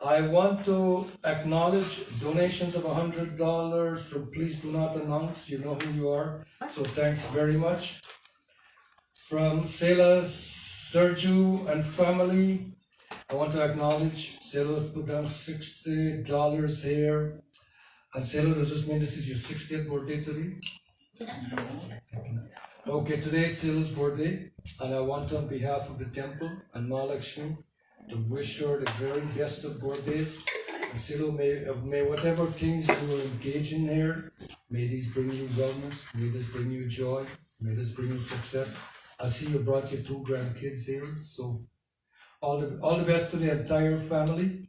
Speaker 1: I want to acknowledge donations of $100 from Please Do Not Announce, you know who you are, so thanks very much. From Silas, Sergio and family, I want to acknowledge Silas put down $60 here. And Silas, does this mean this is your 60th birthday today? Okay, today is Silas' birthday, and I want on behalf of the temple and Mahalakshmi to wish her the very best of birthdays. And Silo, may whatever things you are engaged in here, may these bring you wellness, may this bring you joy, may this bring you success. I see you brought your 2 grandkids here, so all the best to the entire family,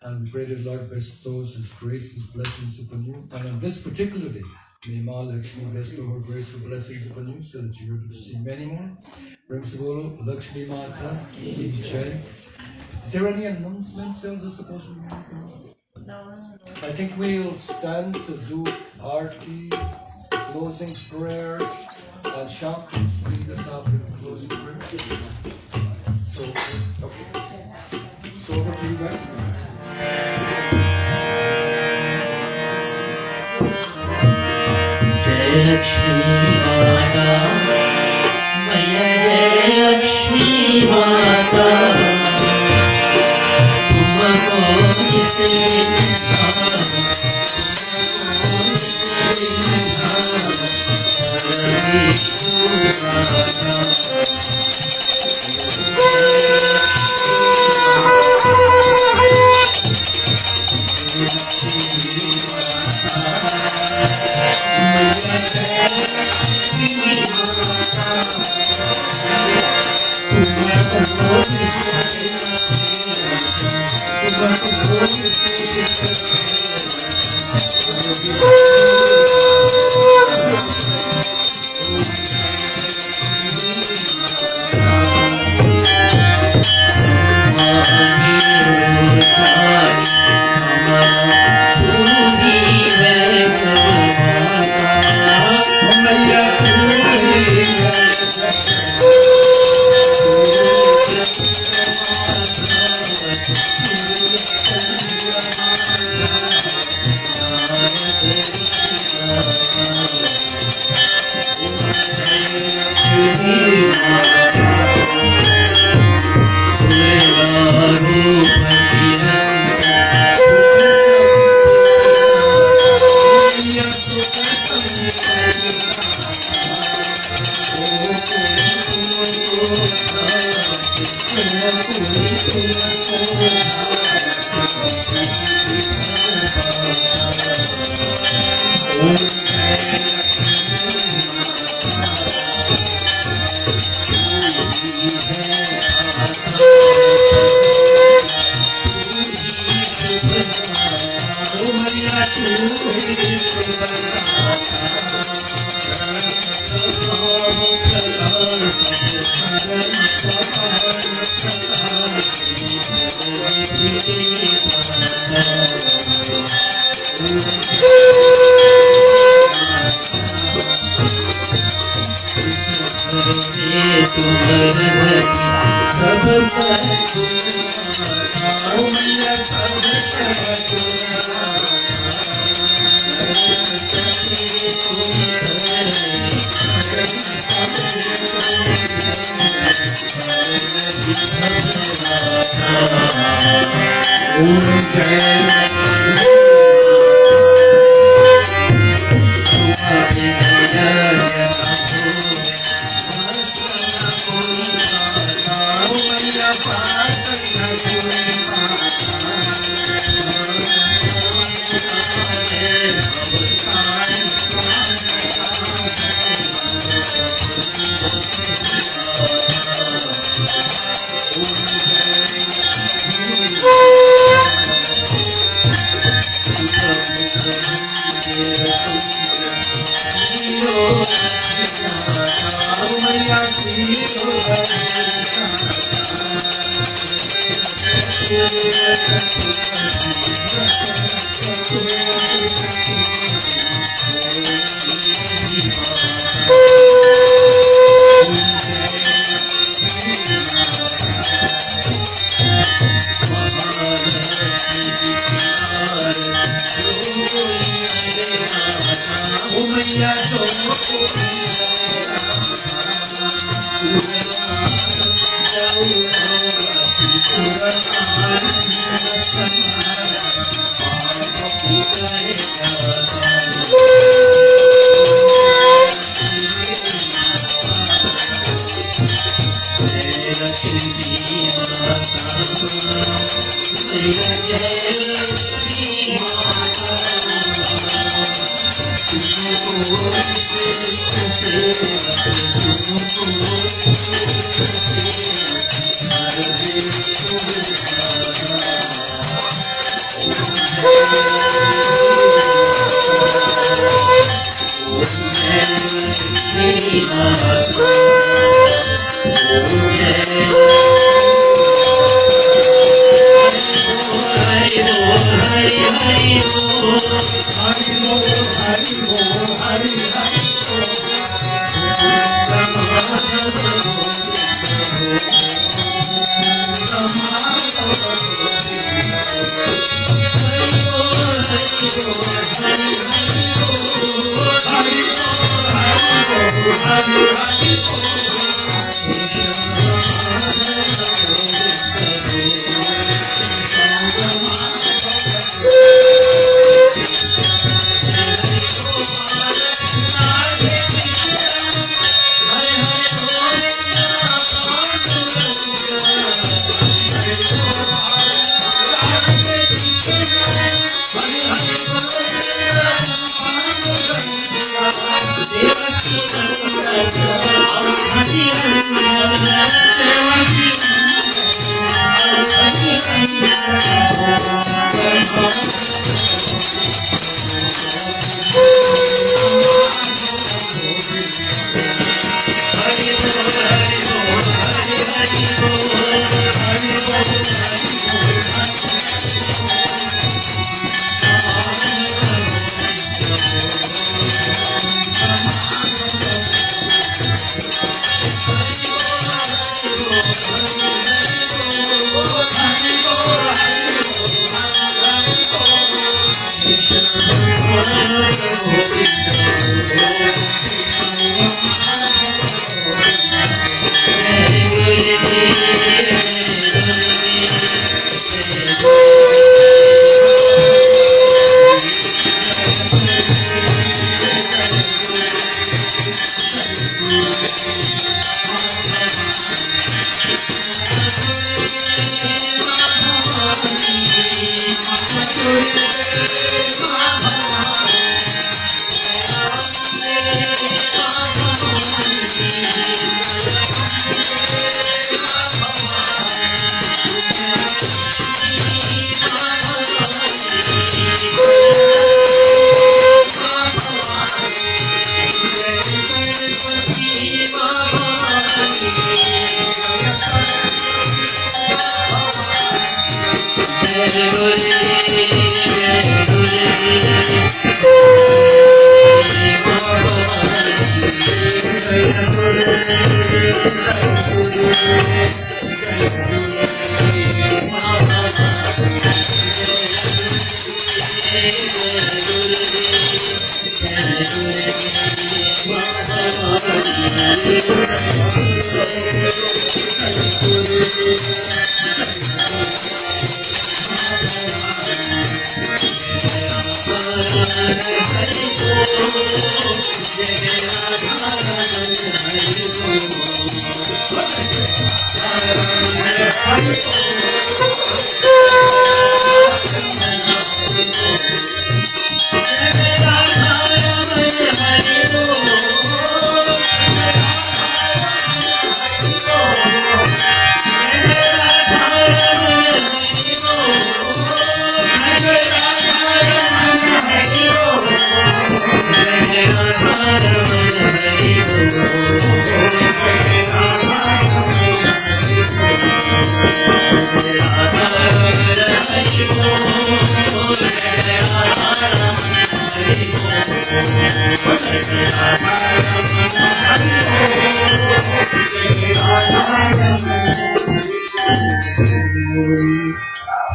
Speaker 1: and we pray that Lord bestows His grace, His blessings upon you. And on this particular day, may Mahalakshmi bestow her graceful blessings upon you, so that you're able to see many more. Prem se bolo Lakshmi Mata ki jai. Is there any announcements that are supposed to be made? No. I think we'll stand to do Aarti, closing prayers, and Sham, please lead us after the closing prayers. So, okay. So over to you guys.
Speaker 5: Jai Lakshmi Mata, Maya Jai Lakshmi Mata, Tumko kise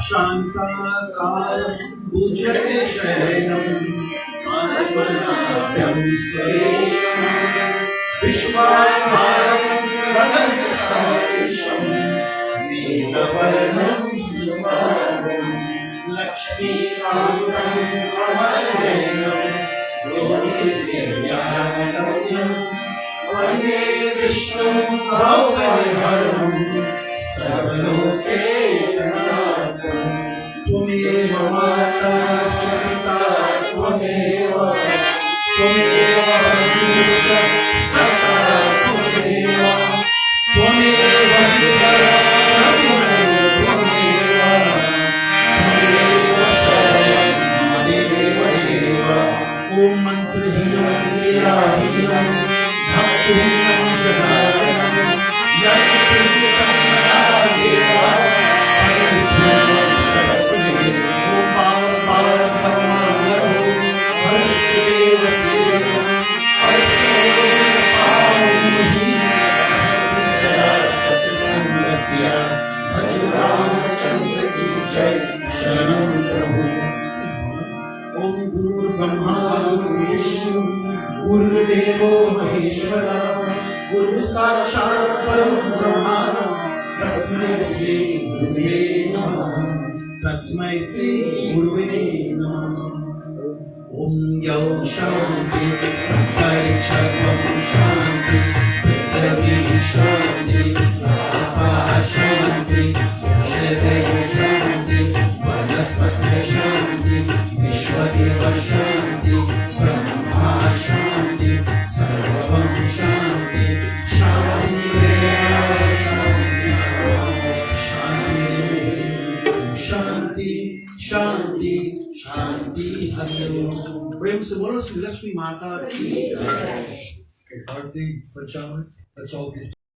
Speaker 3: शान्ताकारं भुजगे शयनं आत्मनाभ्यं श्रेष्ठं विश्वाधारं गगनसदृशं नीलवर्णं सुवर्णं लक्ष्मीकान्तं कमलनयनं योगिदेव्यानन्दं वन्दे विष्णुं भवभयहरं सर्वलोकैकनाथं त्वमेव माता च पिता त्वमेव अग्निश्च सखा त्वमेव सर्वं मदेव देव ॐ मन्त्रहीनं भक्तिहीनं जनार्दनं यत्कृतं मया देवा परिपूर्णं तस्मै ॐ परमानन्दो हरिदेव सेवनं परस्मैपावहि सदा सत्सङ्गस्य भज रामचन्द्र की जय शरणं प्रभु ॐ गुरुर्ब्रह्मा गुरुर्विष्णु गुरुर्देवो महेश्वरः गुरु साक्षात् परं ब्रह्म तस्मै श्री गुरुवे नमः तस्मै श्री गुरुवे नमः ॐ यौ शान्ति अन्तरिक्षं शान्ति पृथिवी शान्ति आपः शान्ति शरीर शान्ति वनस्पतयः शान्ति विश्वदेव शान्ति ब्रह्मा शान्ति सर्वं शान्ति शान्ति शान्ति शान्ति हरि ओम प्रेम से बोलो श्री लक्ष्मी माता की जय
Speaker 1: Aarti, Pachama, that's all.